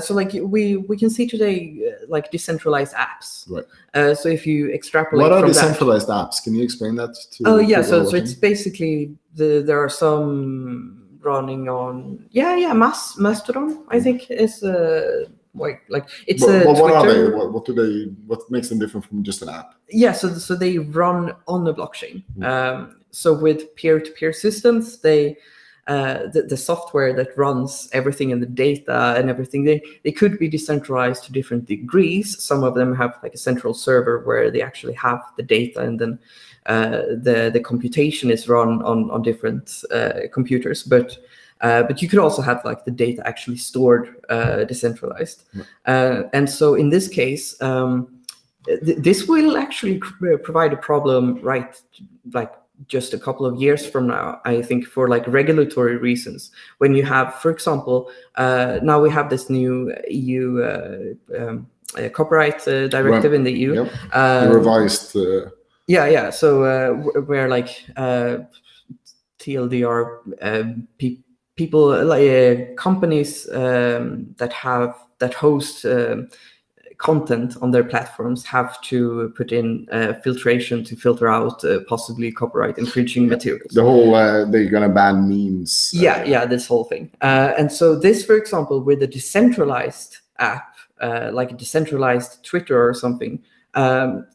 So like we can see today like decentralized apps. Right. So if you extrapolate, what are from decentralized apps? Can you explain that to? Oh yeah. So it's basically there are some running on Mastodon. I think is like it's what are they? What do they? What makes them different from just an app? Yeah. So they run on the blockchain. So with peer-to-peer systems, they the software that runs everything and the data and everything, they could be decentralized to different degrees. Some of them have like a central server where they actually have the data, and then the computation is run on different computers. But you could also have like the data actually stored decentralized. And so in this case, this will actually provide a problem, right? Like just a couple of years from now, I think, for like regulatory reasons. When you have, for example, now we have this new EU copyright directive in the EU. Revised. So where like TLDR people like companies that host content on their platforms have to put in filtration to filter out possibly copyright infringing materials. The whole they're gonna ban memes. Yeah, this whole thing. And so this, for example, with a decentralized app, like a decentralized Twitter or something,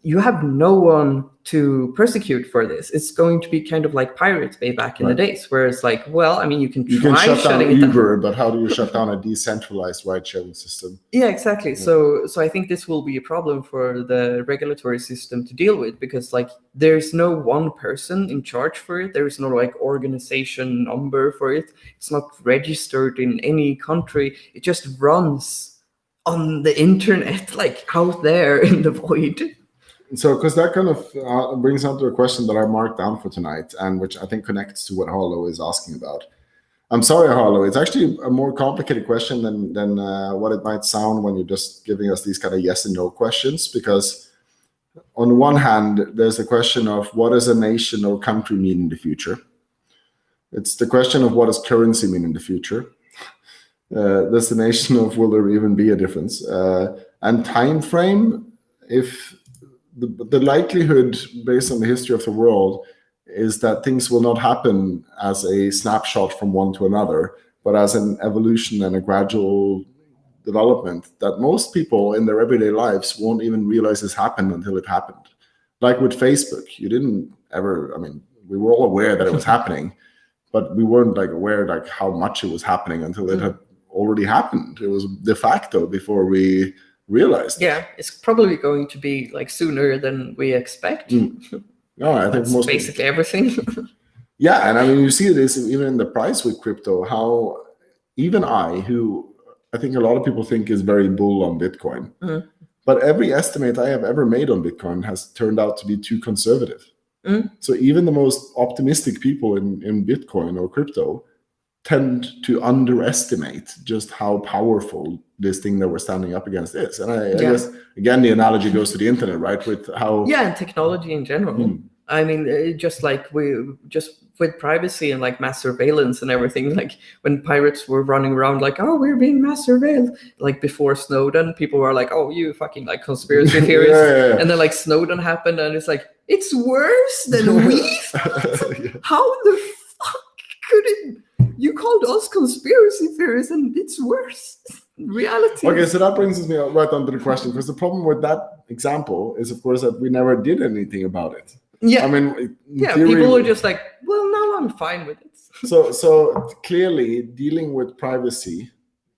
you have no one to persecute for this. It's going to be kind of like Pirate Bay back in the days, where it's like, well, I mean, you can shut down Uber, but how do you shut down a decentralized ride-sharing system? Yeah, exactly. So I think this will be a problem for the regulatory system to deal with, because like there's no one person in charge for it. There is no like organization number for it. It's not registered in any country. It just runs on the internet, like out there in the void. So, because that kind of brings on to a question that I marked down for tonight, and which I think connects to what Harlow is asking about. I'm sorry, Harlow, it's actually a more complicated question than what it might sound when you're just giving us these kind of yes and no questions, because on one hand, there's the question of what does a nation or country mean in the future? It's the question of what does currency mean in the future? There's the nation of will there even be a difference? And time frame, if the likelihood based on the history of the world is that things will not happen as a snapshot from one to another, but as an evolution and a gradual development that most people in their everyday lives won't even realize has happened until it happened. Like with Facebook, you didn't ever, I mean, we were all aware that it was happening, but we weren't like aware like how much it was happening until it had already happened. It was de facto before we realized. Yeah, it's probably going to be like sooner than we expect. No, I think most basically everything. Yeah, and I mean, you see this even in the price with crypto, how even who I think a lot of people think is very bull on Bitcoin, but every estimate I have ever made on Bitcoin has turned out to be too conservative. So even the most optimistic people in Bitcoin or crypto tend to underestimate just how powerful this thing that we're standing up against is. And I guess, again, the analogy goes to the internet, right? With how... Yeah, and technology in general. I mean, just like with privacy and like mass surveillance and everything, like when pirates were running around like, oh, we're being mass surveilled, like before Snowden, people were like, oh, you fucking like conspiracy theorists. And then like Snowden happened and it's like, it's worse than we thought. How the fuck could it... You called us conspiracy theorists and it's worse. Reality. Okay, so that brings me right on to the question, because the problem with that example is, of course, that we never did anything about it. Yeah. I mean, theory, people are just like, well, now I'm fine with it. So clearly, dealing with privacy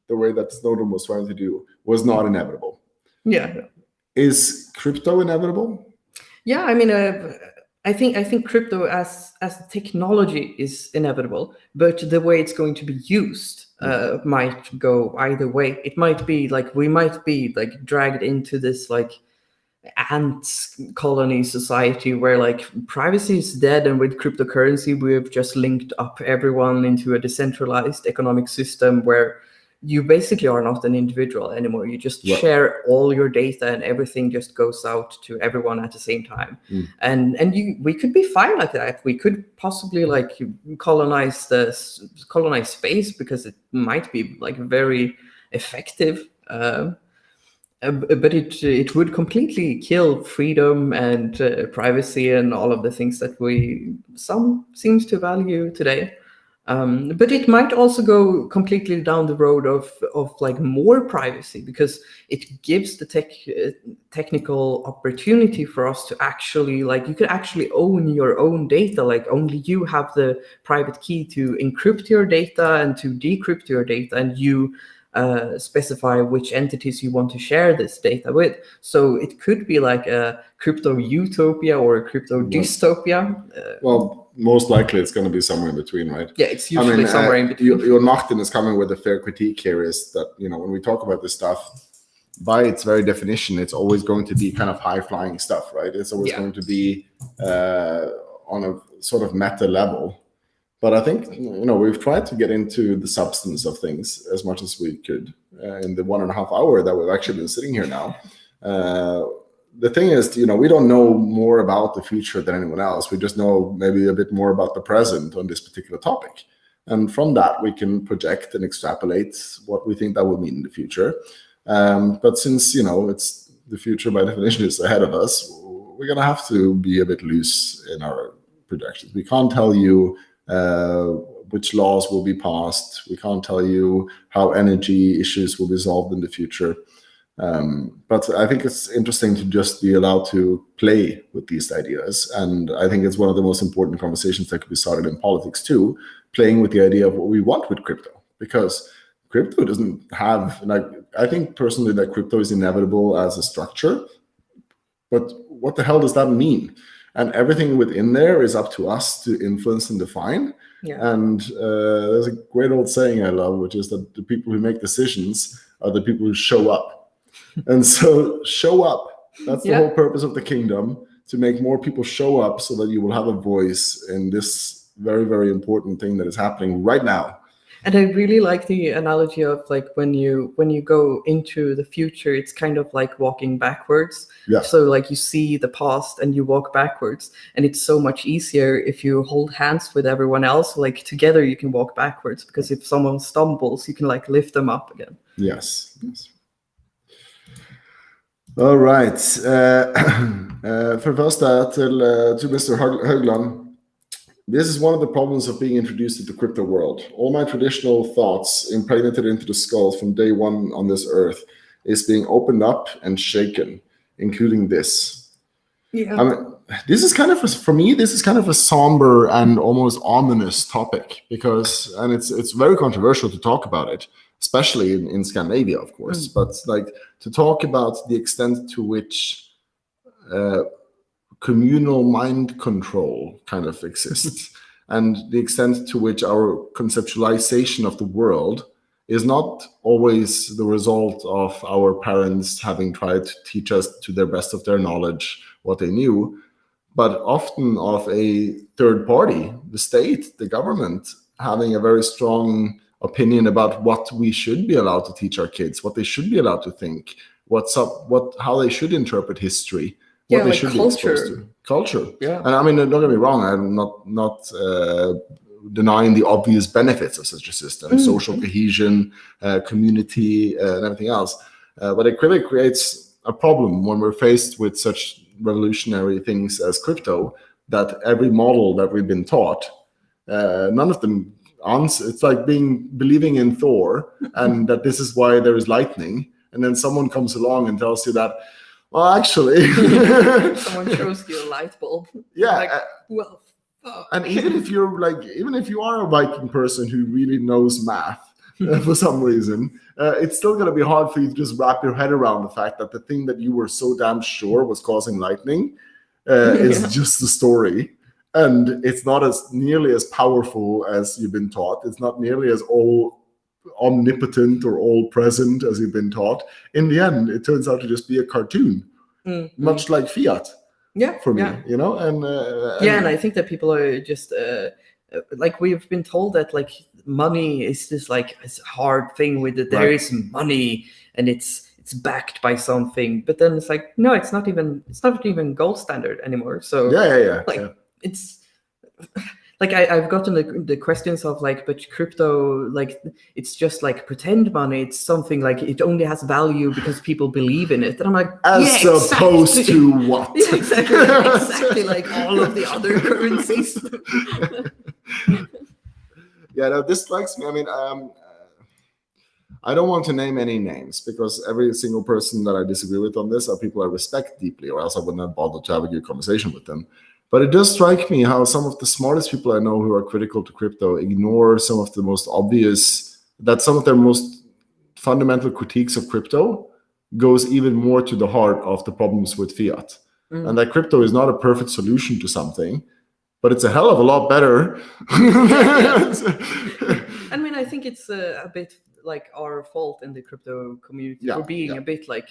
the way that Snowden was trying to do was not inevitable. Yeah. Is crypto inevitable? Yeah, I mean, I think crypto as technology is inevitable, but the way it's going to be used might go either way. It might be like we might be like dragged into this like ant colony society where like privacy is dead, and with cryptocurrency we've just linked up everyone into a decentralized economic system where you basically are not an individual anymore. You just share all your data and everything just goes out to everyone at the same time. And we could be fine like that. We could possibly like colonize space, because it might be like very effective. But it would completely kill freedom and privacy and all of the things that some seems to value today. But it might also go completely down the road of like more privacy, because it gives the technical opportunity for us to actually like, you could actually own your own data. Like only you have the private key to encrypt your data and to decrypt your data, and you specify which entities you want to share this data with. So it could be like a crypto utopia or a crypto dystopia. Well, most likely it's going to be somewhere in between, right? Yeah, it's usually somewhere in between. Untitled is coming with a fair critique here, is that, you know, when we talk about this stuff, by its very definition, it's always going to be kind of high-flying stuff, right? It's always going to be on a sort of meta level. But I think, you know, we've tried to get into the substance of things as much as we could in the 1.5 hour that we've actually been sitting here now. The thing is, you know, we don't know more about the future than anyone else. We just know maybe a bit more about the present on this particular topic. And from that, we can project and extrapolate what we think that will mean in the future. But since, it's the future by definition is ahead of us, we're going to have to be a bit loose in our projections. We can't tell you which laws will be passed. We can't tell you how energy issues will be solved in the future. But I think it's interesting to just be allowed to play with these ideas. And I think it's one of the most important conversations that could be started in politics too, playing with the idea of what we want with crypto. Because crypto doesn't have, I think personally that crypto is inevitable as a structure, but what the hell does that mean? And everything within there is up to us to influence and define. Yeah. And there's a great old saying I love, which is that the people who make decisions are the people who show up. And so show up. That's the whole purpose of the kingdom, to make more people show up so that you will have a voice in this very, very important thing that is happening right now. And I really like the analogy of like when you go into the future, it's kind of like walking backwards. Yeah. So like you see the past and you walk backwards, and it's so much easier if you hold hands with everyone else. Like together you can walk backwards, because if someone stumbles, you can like lift them up again. Yes. All right. For första to Mr. Högland. This is one of the problems of being introduced to the crypto world. All my traditional thoughts impregnated into the skull from day one on this earth is being opened up and shaken, including this. Yeah. I mean, this is kind of, for me, this is kind of a somber and almost ominous topic, because, and it's very controversial to talk about it, especially in Scandinavia, of course, but like to talk about the extent to which communal mind control kind of exists, and the extent to which our conceptualization of the world is not always the result of our parents having tried to teach us to their best of their knowledge what they knew, but often of a third party, the state, the government, having a very strong opinion about what we should be allowed to teach our kids, what they should be allowed to think, how they should interpret history. What they should culture. be exposed to. Culture. Yeah. And I mean, don't get me wrong, I'm not denying the obvious benefits of such a system, social cohesion, community, and everything else. But it really creates a problem when we're faced with such revolutionary things as crypto, that every model that we've been taught, none of them answer. It's like believing in Thor, and that this is why there is lightning, and then someone comes along and tells you that, well, actually, someone shows you a light bulb. Yeah. Like, well, fuck. And even if you are a Viking person who really knows math for some reason, it's still going to be hard for you to just wrap your head around the fact that the thing that you were so damn sure was causing lightning is just the story. And it's not as nearly as powerful as you've been taught. It's not nearly as omnipotent or all present as you've been taught. In the end, it turns out to just be a cartoon, much like fiat. Yeah, for me, yeah. And I think that people are just like, we've been told that like money is this like it's a hard thing with it. There is money and it's backed by something, but then it's like, no, it's not even gold standard anymore. So it's like I've gotten the questions of like, but crypto, like it's just like pretend money. It's something like it only has value because people believe in it. And I'm like, as opposed to what? Yeah, exactly like all of the other currencies. Yeah, no, this strikes me. I mean, I don't want to name any names, because every single person that I disagree with on this are people I respect deeply, or else I wouldn't have bothered to have a good conversation with them. But it does strike me how some of the smartest people I know who are critical to crypto ignore some of the most obvious, that some of their most fundamental critiques of crypto goes even more to the heart of the problems with fiat. And that crypto is not a perfect solution to something, but it's a hell of a lot better. I mean, I think it's a bit like our fault in the crypto community for being a bit like,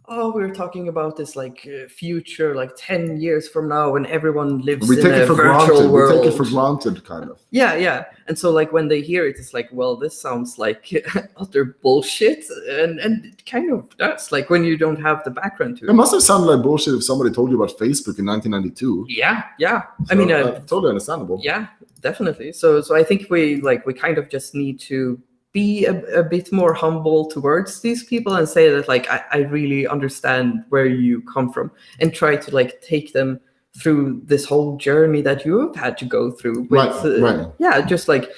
oh, we're talking about this like future, like 10 years from now, when everyone lives in a virtual world. We take it for granted, kind of. Yeah. And so like when they hear it, it's like, well, this sounds like utter bullshit. And it kind of does, like when you don't have the background to it. It must have sounded like bullshit if somebody told you about Facebook in 1992. Yeah. So, I mean, totally understandable. Yeah, definitely. So I think we kind of just need to be a bit more humble towards these people and say that like I really understand where you come from, and try to like take them through this whole journey that you have had to go through with right. just like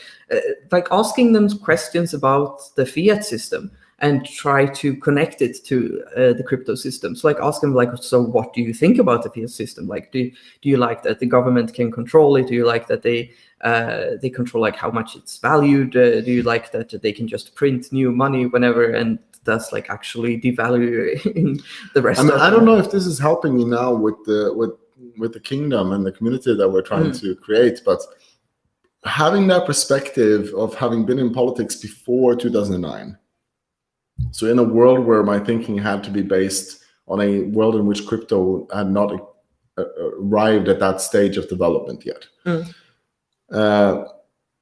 asking them questions about the fiat system and try to connect it to the crypto system. So like ask them like, so what do you think about the fiat system? Like, do you like that the government can control it? Do you like that they control like how much it's valued? Do you like that they can just print new money whenever, and thus like actually devalue the rest of I don't know if this is helping you now with the kingdom and the community that we're trying to create, but having that perspective of having been in politics before 2009, so in a world where my thinking had to be based on a world in which crypto had not arrived at that stage of development yet,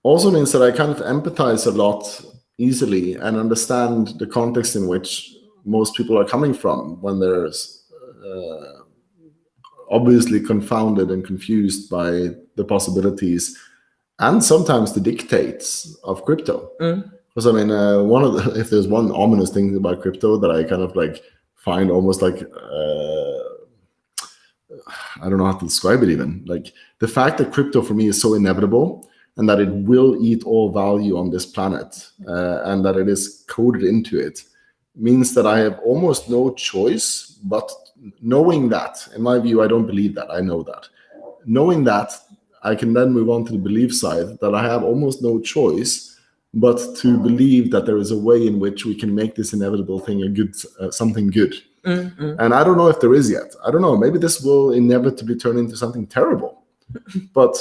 also means that I kind of empathize a lot easily and understand the context in which most people are coming from when there's obviously confounded and confused by the possibilities and sometimes the dictates of crypto. Because I mean, if there's one ominous thing about crypto that I kind of like find almost like I don't know how to describe it even. Like the fact that crypto for me is so inevitable and that it will eat all value on this planet and that it is coded into it means that I have almost no choice but knowing that. In my view, I don't believe that. I know that. Knowing that, I can then move on to the belief side that I have almost no choice but to believe that there is a way in which we can make this inevitable thing a good, something good. And I don't know if there is yet. I don't know. Maybe this will inevitably turn into something terrible. But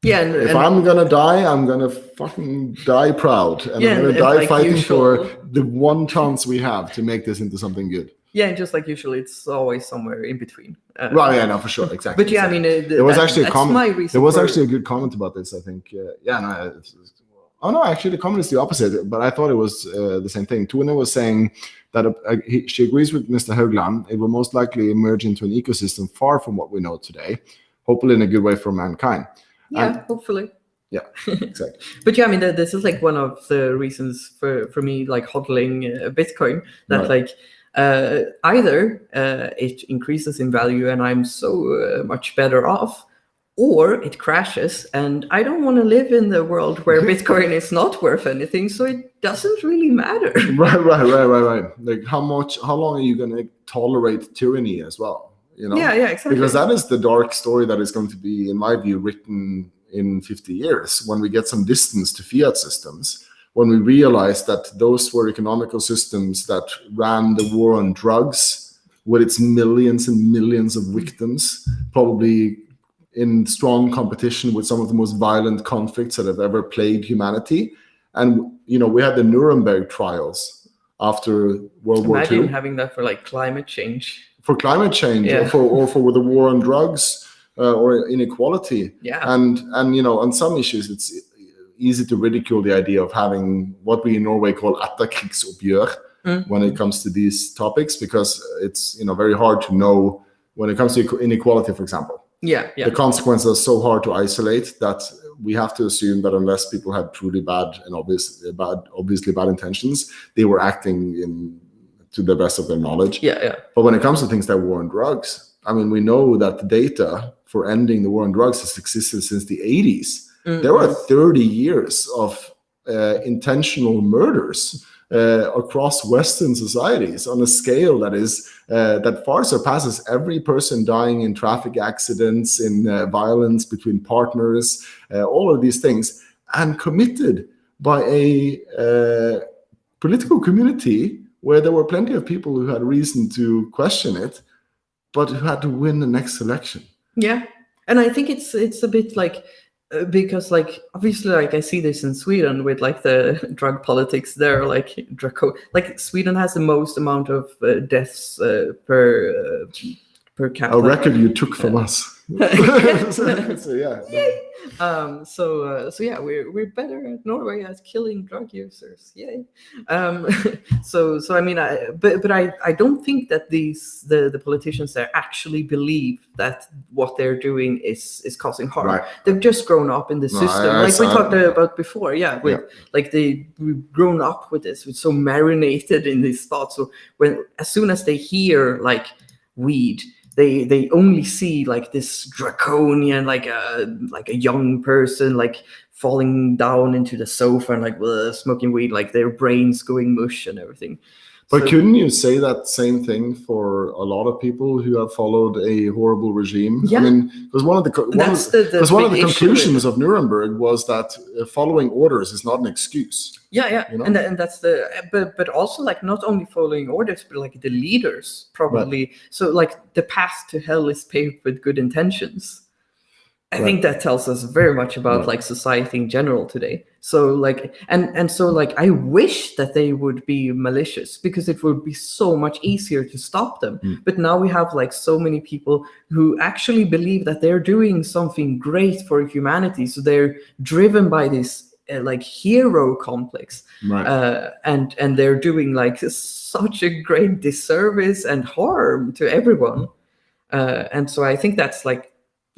if I'm gonna die, I'm gonna fucking die proud, and I'm gonna die like fighting for the one chance we have to make this into something good. Yeah, and just like usually, it's always somewhere in between. Right? Yeah, no, for sure, exactly. But yeah, exactly. I mean, there was actually a comment. There was actually a good comment about this. I think. Oh no, actually the comment is the opposite, but I thought it was the same thing. Tune was saying that she agrees with Mr. Haugland. It will most likely emerge into an ecosystem far from what we know today, hopefully in a good way for mankind. Yeah, hopefully. Yeah, exactly. But yeah, I mean, this is like one of the reasons for me like hodling Bitcoin, that like either it increases in value and I'm so much better off, or it crashes and I don't want to live in the world where Bitcoin is not worth anything, so it doesn't really matter. Right. Like how long are you going to tolerate tyranny as well? You know? Yeah, exactly. Because that is the dark story that is going to be, in my view, written in 50 years when we get some distance to fiat systems, when we realize that those were economical systems that ran the war on drugs with its millions and millions of victims, probably in strong competition with some of the most violent conflicts that have ever plagued humanity. And, you know, we had the Nuremberg trials after World War II. Imagine having that for like climate change. For climate change, or for the war on drugs or inequality. Yeah. And, you know, on some issues, it's easy to ridicule the idea of having what we in Norway call etterkrigsoppgjør when it comes to these topics, because it's, you know, very hard to know when it comes to inequality, for example. Yeah. The consequences are so hard to isolate that we have to assume that unless people had truly bad and obviously bad intentions, they were acting to the best of their knowledge. Yeah. But when it comes to things like war on drugs, I mean, we know that the data for ending the war on drugs has existed since the 80s. There are 30 years of intentional murders across Western societies on a scale that is that far surpasses every person dying in traffic accidents, in violence between partners, all of these things, and committed by a political community where there were plenty of people who had reason to question it, but who had to win the next election. Yeah, and I think it's a bit like, because like obviously like I see this in Sweden with like the drug politics there, like Sweden has the most amount of deaths per capita. A record you took from us. So yeah. So yeah, we're better at Norway at killing drug users. Yay. So I mean, but I don't think that the politicians there actually believe that what they're doing is causing harm. Right. They've just grown up in the system, like we talked about before. Yeah, like we've grown up with this, with so marinated in these thoughts. So as soon as they hear like weed, they only see like this draconian, like a young person like falling down into the sofa and like smoking weed, like their brains going mush and everything. But couldn't you say that same thing for a lot of people who have followed a horrible regime? Yeah. I mean, because one of the conclusions of Nuremberg was that following orders is not an excuse. Yeah. You know? And that's but also like not only following orders, but like the leaders probably. Right. So like the path to hell is paved with good intentions. I think that tells us very much about like society in general today. So like, and so like, I wish that they would be malicious, because it would be so much easier to stop them. But now we have like so many people who actually believe that they're doing something great for humanity. So they're driven by this like hero complex, and they're doing like such a great disservice and harm to everyone. And so I think that's like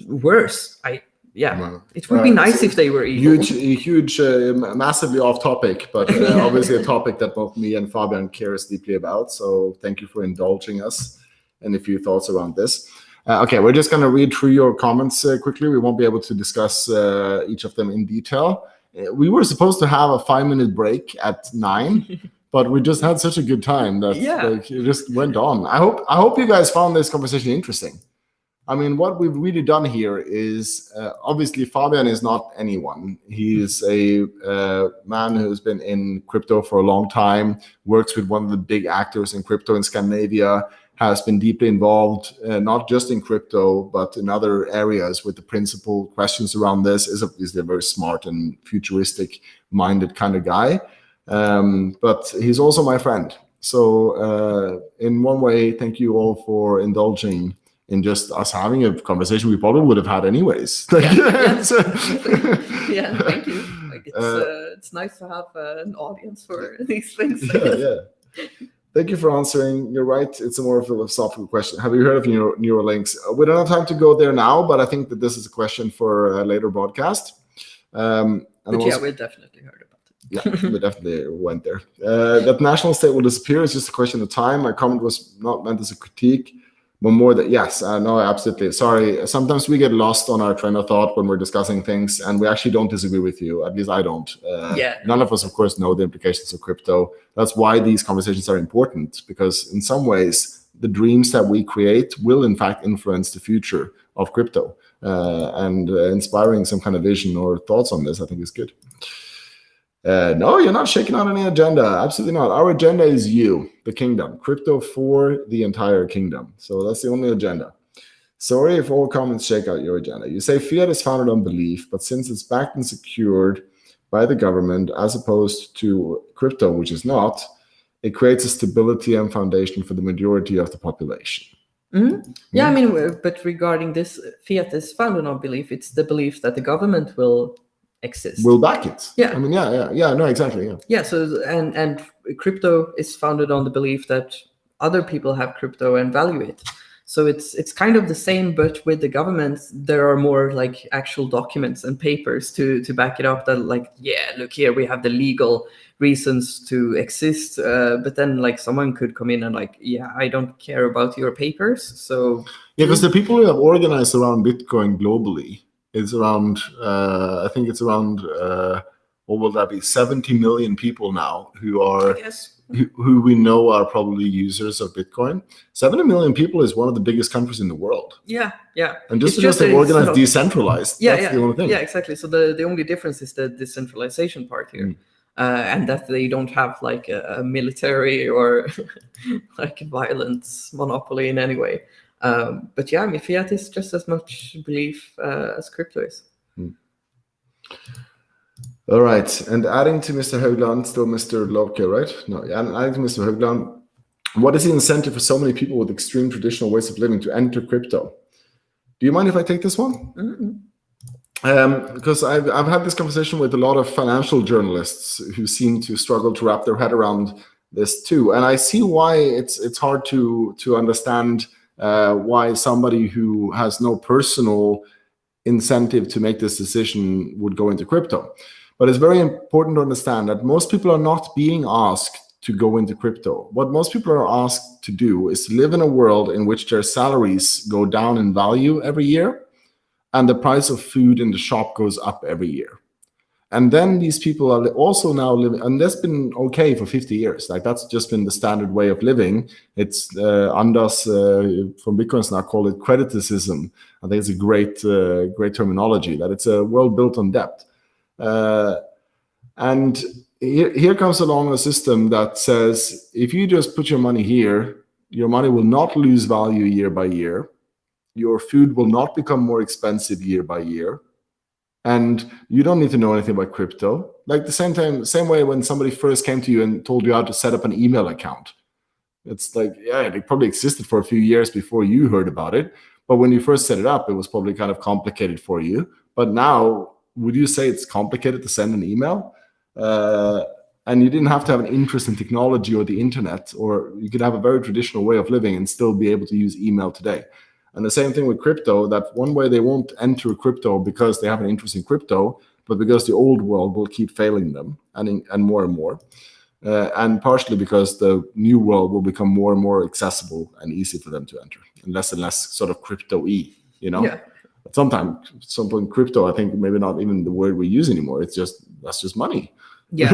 worse. It would be nice if they were evil. Huge, massively off topic, but obviously a topic that both me and Fabian cares deeply about. So thank you for indulging us and a few thoughts around this. Okay, we're just going to read through your comments quickly. We won't be able to discuss each of them in detail. We were supposed to have a 5-minute break at 9. But we just had such a good time that like, it just went on. I hope you guys found this conversation interesting. I mean, what we've really done here is, obviously, Fabian is not anyone. He is a man who's been in crypto for a long time, works with one of the big actors in crypto in Scandinavia, has been deeply involved, not just in crypto, but in other areas with the principal questions around this. Is obviously a very smart and futuristic-minded kind of guy. But he's also my friend. So in one way, thank you all for indulging in just us having a conversation we probably would have had anyways. Thank you. Like it's nice to have an audience for these things. Thank you for answering. You're right. It's a more philosophical question. Have you heard of Neuralinks? We don't have time to go there now, but I think that this is a question for a later broadcast. We definitely heard about it. Yeah, we definitely went there. That national state will disappear is just a question of time. My comment was not meant as a critique, but more that, yes, no, absolutely. Sorry, sometimes we get lost on our train of thought when we're discussing things, and we actually don't disagree with you. At least I don't. None of us, of course, know the implications of crypto. That's why these conversations are important, because in some ways, the dreams that we create will, in fact, influence the future of crypto. And inspiring some kind of vision or thoughts on this, I think, is good. No, you're not shaking on any agenda. Absolutely not. Our agenda is you, the kingdom. Crypto for the entire kingdom. So that's the only agenda. Sorry if all comments shake out your agenda. You say fiat is founded on belief, but since it's backed and secured by the government as opposed to crypto, which is not, it creates a stability and foundation for the majority of the population. Yeah, I mean, but regarding this, fiat is founded on belief. It's the belief that the government will exist. Will back it. Yeah. I mean, no, exactly. Yeah. So and crypto is founded on the belief that other people have crypto and value it. So it's kind of the same, but with the government, there are more like actual documents and papers to back it up. That like, look here, we have the legal reasons to exist. But then like someone could come in and like, I don't care about your papers. So because the people who have organized around Bitcoin globally, it's around, I think it's around, what will that be? 70 million people now who are, who we know are probably users of Bitcoin. 70 million people is one of the biggest countries in the world. Yeah. And just because they organize decentralized, that's the only thing. Yeah, exactly. So the only difference is the decentralization part here. And that they don't have like a military or like a violence monopoly in any way. But yeah, I mean, fiat is just as much belief as crypto is. All right. And adding to Mr. Högland, still Mr. Lovke, right? No, adding to Mr. Högland, what is the incentive for so many people with extreme traditional ways of living to enter crypto? Do you mind if I take this one? Because I've had this conversation with a lot of financial journalists who seem to struggle to wrap their head around this too, and I see why it's hard to understand why somebody who has no personal incentive to make this decision would go into crypto. But it's very important to understand that most people are not being asked to go into crypto. What most people are asked to do is to live in a world in which their salaries go down in value every year, and the price of food in the shop goes up every year. And then these people are also now living, and that's been okay for 50 years. Like that's just been the standard way of living. It's Anders from Bitcoin now call it crediticism. I think it's a great terminology, that it's a world built on debt. And here comes along a system that says, if you just put your money here, your money will not lose value year by year. Your food will not become more expensive year by year. And you don't need to know anything about crypto. Like the same way when somebody first came to you and told you how to set up an email account. It's like, yeah, it probably existed for a few years before you heard about it. But when you first set it up, it was probably kind of complicated for you. But now, would you say it's complicated to send an email? And you didn't have to have an interest in technology or the internet, or you could have a very traditional way of living and still be able to use email today. And the same thing with crypto, that one way they won't enter crypto because they have an interest in crypto, but because the old world will keep failing them and more and more. And partially because the new world will become more and more accessible and easy for them to enter, and less sort of crypto-y, you know? Yeah. At some point, crypto, I think maybe not even the word we use anymore. It's just, that's just money. Yeah.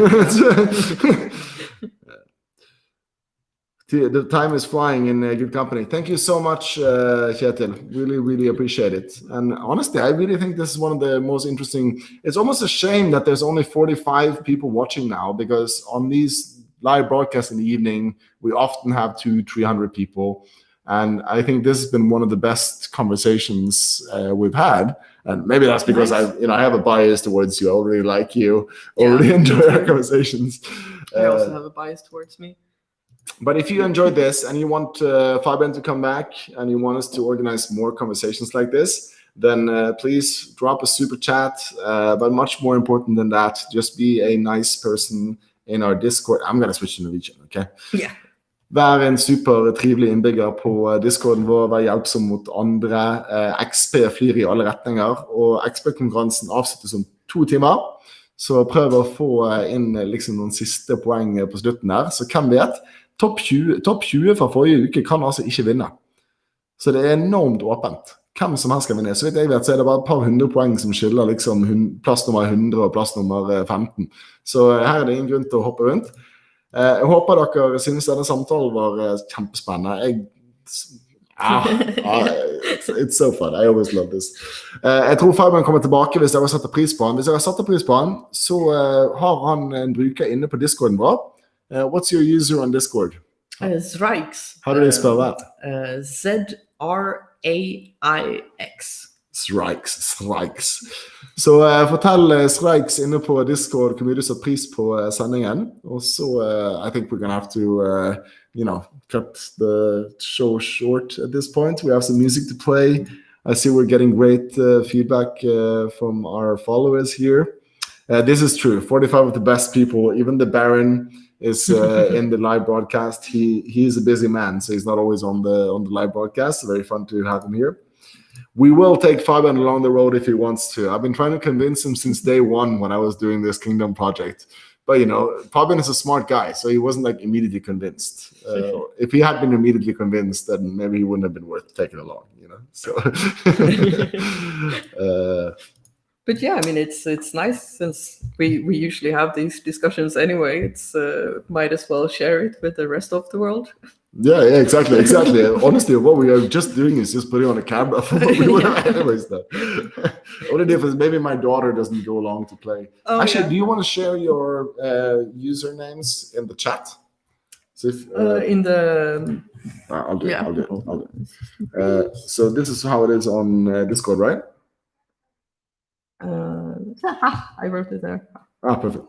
The time is flying in good company. Thank you so much, Kjetil. Really, really appreciate it. And honestly, I really think this is one of the most interesting. It's almost a shame that there's only 45 people watching now, because on these live broadcasts in the evening, we often have 200-300 people. And I think this has been one of the best conversations we've had. And maybe that's because I have a bias towards you. I really like you. I really enjoy our conversations. I also have a bias towards me. But if you enjoyed this and you want Fabian to come back and you want us to organize more conversations like this, then please drop a super chat. But much more important than that, just be a nice person in our Discord. I'm going to switch to Norwegian, okay? Yeah. Vær en supertrivelig innbygger på Discorden vår, vær hjelpsom mot andre. XP flyr i alle retninger, og XP-konkurransen avsluttes om 2 timer. Så prøv å få inn liksom noen siste poeng på slutten her. Så hvem vet? Topp 20 fra forrige uke kan altså ikke vinne. Så det er enormt åpent. Hvem som helst skal vinne. Så vidt jeg vet, så er det bare et par 100 poeng som skiller liksom plass nummer 100 og plass nummer 15. Så her er det ingen grunn til å hoppe rundt. Jeg håper dere synes denne samtalen var kjempespennende. It's so fun. I always love this. Jeg tror Fabian kommer tilbake hvis dere setter pris på han. Hvis dere setter pris på han, så har han en bruker inne på Discorden vår. What's your user on Discord? Zrikes. How do they spell that? Z-R-A-I-X. Zrikes. Så fortell Zrikes inne på Discord hvor mye du setter pris på sendingen. Og så, I think we're gonna have to, cut the show short at this point. We have some music to play. I see we're getting great feedback from our followers here. This is true. 45 of the best people, even the Baron, is in the live broadcast. He's a busy man, so he's not always on the live broadcast. Very fun to have him here. We will take Fabian along the road if he wants to. I've been trying to convince him since day one when I was doing this Kingdom project. But Fabian is a smart guy, so he wasn't like immediately convinced. If he had been immediately convinced, then maybe he wouldn't have been worth taking along. So. But yeah, I mean, it's nice since we usually have these discussions anyway. It's might as well share it with the rest of the world. Yeah, exactly. Honestly, what we are just doing is just putting on a camera for what we would have anyways done. Only difference, maybe my daughter doesn't go along to play. Oh, actually, do you want to share your usernames in the chat? So if, in the... I'll do it. So this is how it is on Discord, right? I wrote it there. Perfect.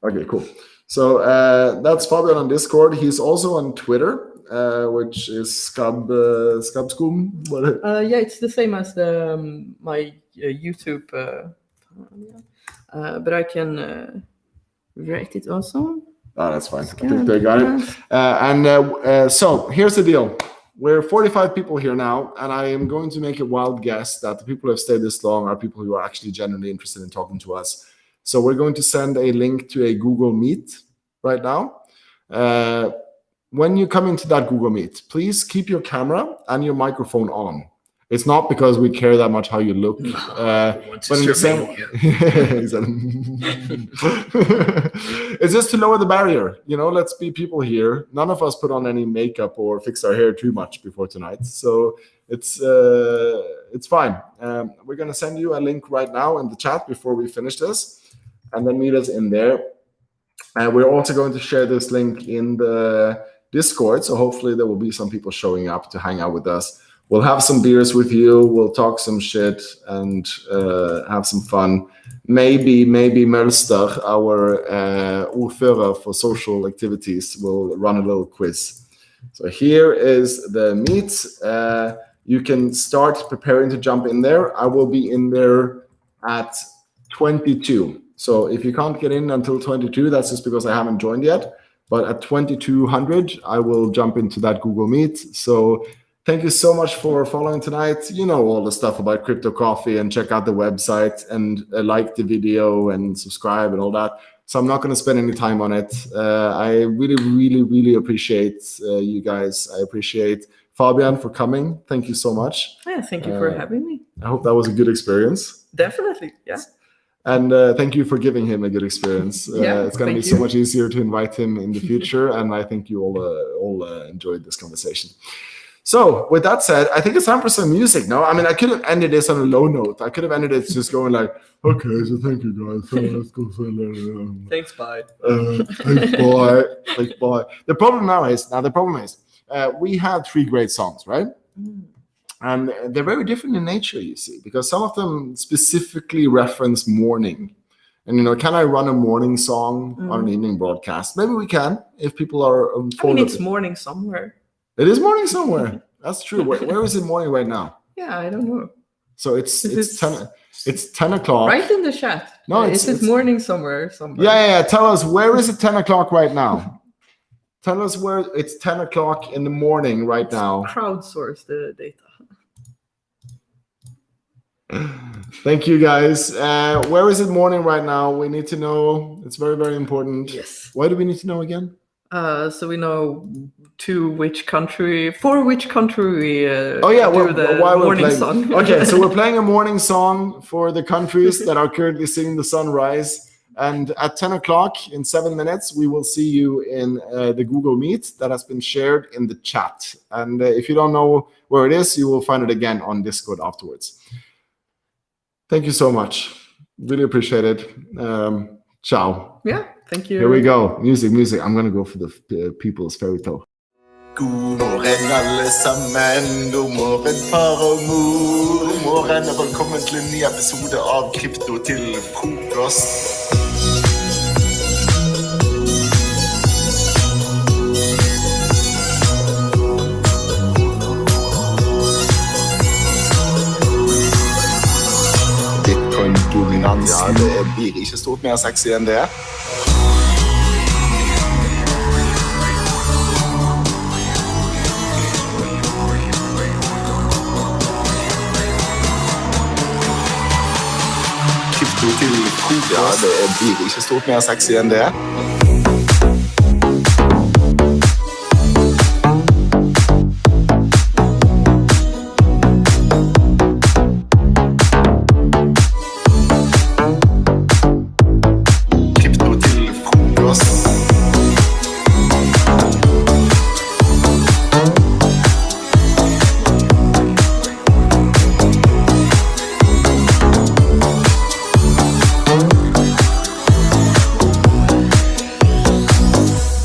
Okay, cool. So that's Fabian on Discord. He's also on Twitter. which is Skabskum. Yeah, it's the same as my YouTube, but I can write it also. Oh, that's fine. I think they got it. So here's the deal. We're 45 people here now, and I am going to make a wild guess that the people who have stayed this long are people who are actually genuinely interested in talking to us. So we're going to send a link to a Google Meet right now. When you come into that Google Meet, please keep your camera and your microphone on. It's not because we care that much how you look, but in the same it's just to lower the barrier. You know, let's be people here. None of us put on any makeup or fix our hair too much before tonight, so it's fine. We're gonna send you a link right now in the chat before we finish this, and then meet us in there. We're also going to share this link in the Discord, so hopefully there will be some people showing up to hang out with us. We'll have some beers with you, we'll talk some shit and have some fun. Maybe Mølster, our ordfører for social activities, will run a little quiz. So here is the meet. You can start preparing to jump in there. I will be in there at 22. So if you can't get in until 22, that's just because I haven't joined yet. But at 2200, I will jump into that Google Meet. So thank you so much for following tonight. You know all the stuff about Crypto Coffee, and check out the website and like the video and subscribe and all that. So I'm not going to spend any time on it. I really appreciate you guys. I appreciate Fabian for coming. Thank you so much. Yeah, thank you for having me. I hope that was a good experience. Definitely, yeah. And thank you for giving him a good experience. It's going to be so much easier to invite him in the future. And I think you all enjoyed this conversation. So with that said, I think it's time for some music. No, I mean, I could have ended this on a low note. I could have ended it just going like, okay, so thank you guys. So let's go. Thanks, bye. Thanks, bye. Thanks, bye. The problem is, we had 3 great songs, right? And they're very different in nature, you see, because some of them specifically reference morning. And, you know, can I run a morning song on an evening broadcast? Maybe we can, if people are... I mean, it's morning somewhere. It is morning somewhere. That's true. Where is it morning right now? Yeah, I don't know. So it's 10 o'clock. Right in the chat. No, it's morning somewhere. Yeah. Tell us, where is it 10 o'clock right now? Tell us where it's 10 o'clock in the morning right now. Crowdsource the data. Thank you, guys. Where is it morning right now? We need to know. It's very important. Yes. Why do we need to know again? So we know for which country we do the morning song. Okay, so we're playing a morning song for the countries that are currently seeing the sunrise. And at 10 o'clock in 7 minutes, we will see you in the Google Meet that has been shared in the chat. And if you don't know where it is, you will find it again on Discord afterwards. Thank you so much. Really appreciate it. Ciao. Yeah, thank you. Here we go. Music. I'm going to go for the people's fairy tale. God morgen alle sammen, god morgen far og mor. God morgen og velkommen til en ny episode av Krypto til frokost. Bitcoin-dominansen, ja, det blir ikke stort mer sexy enn det. Ja, det blir ikke stort mer sexy enn det.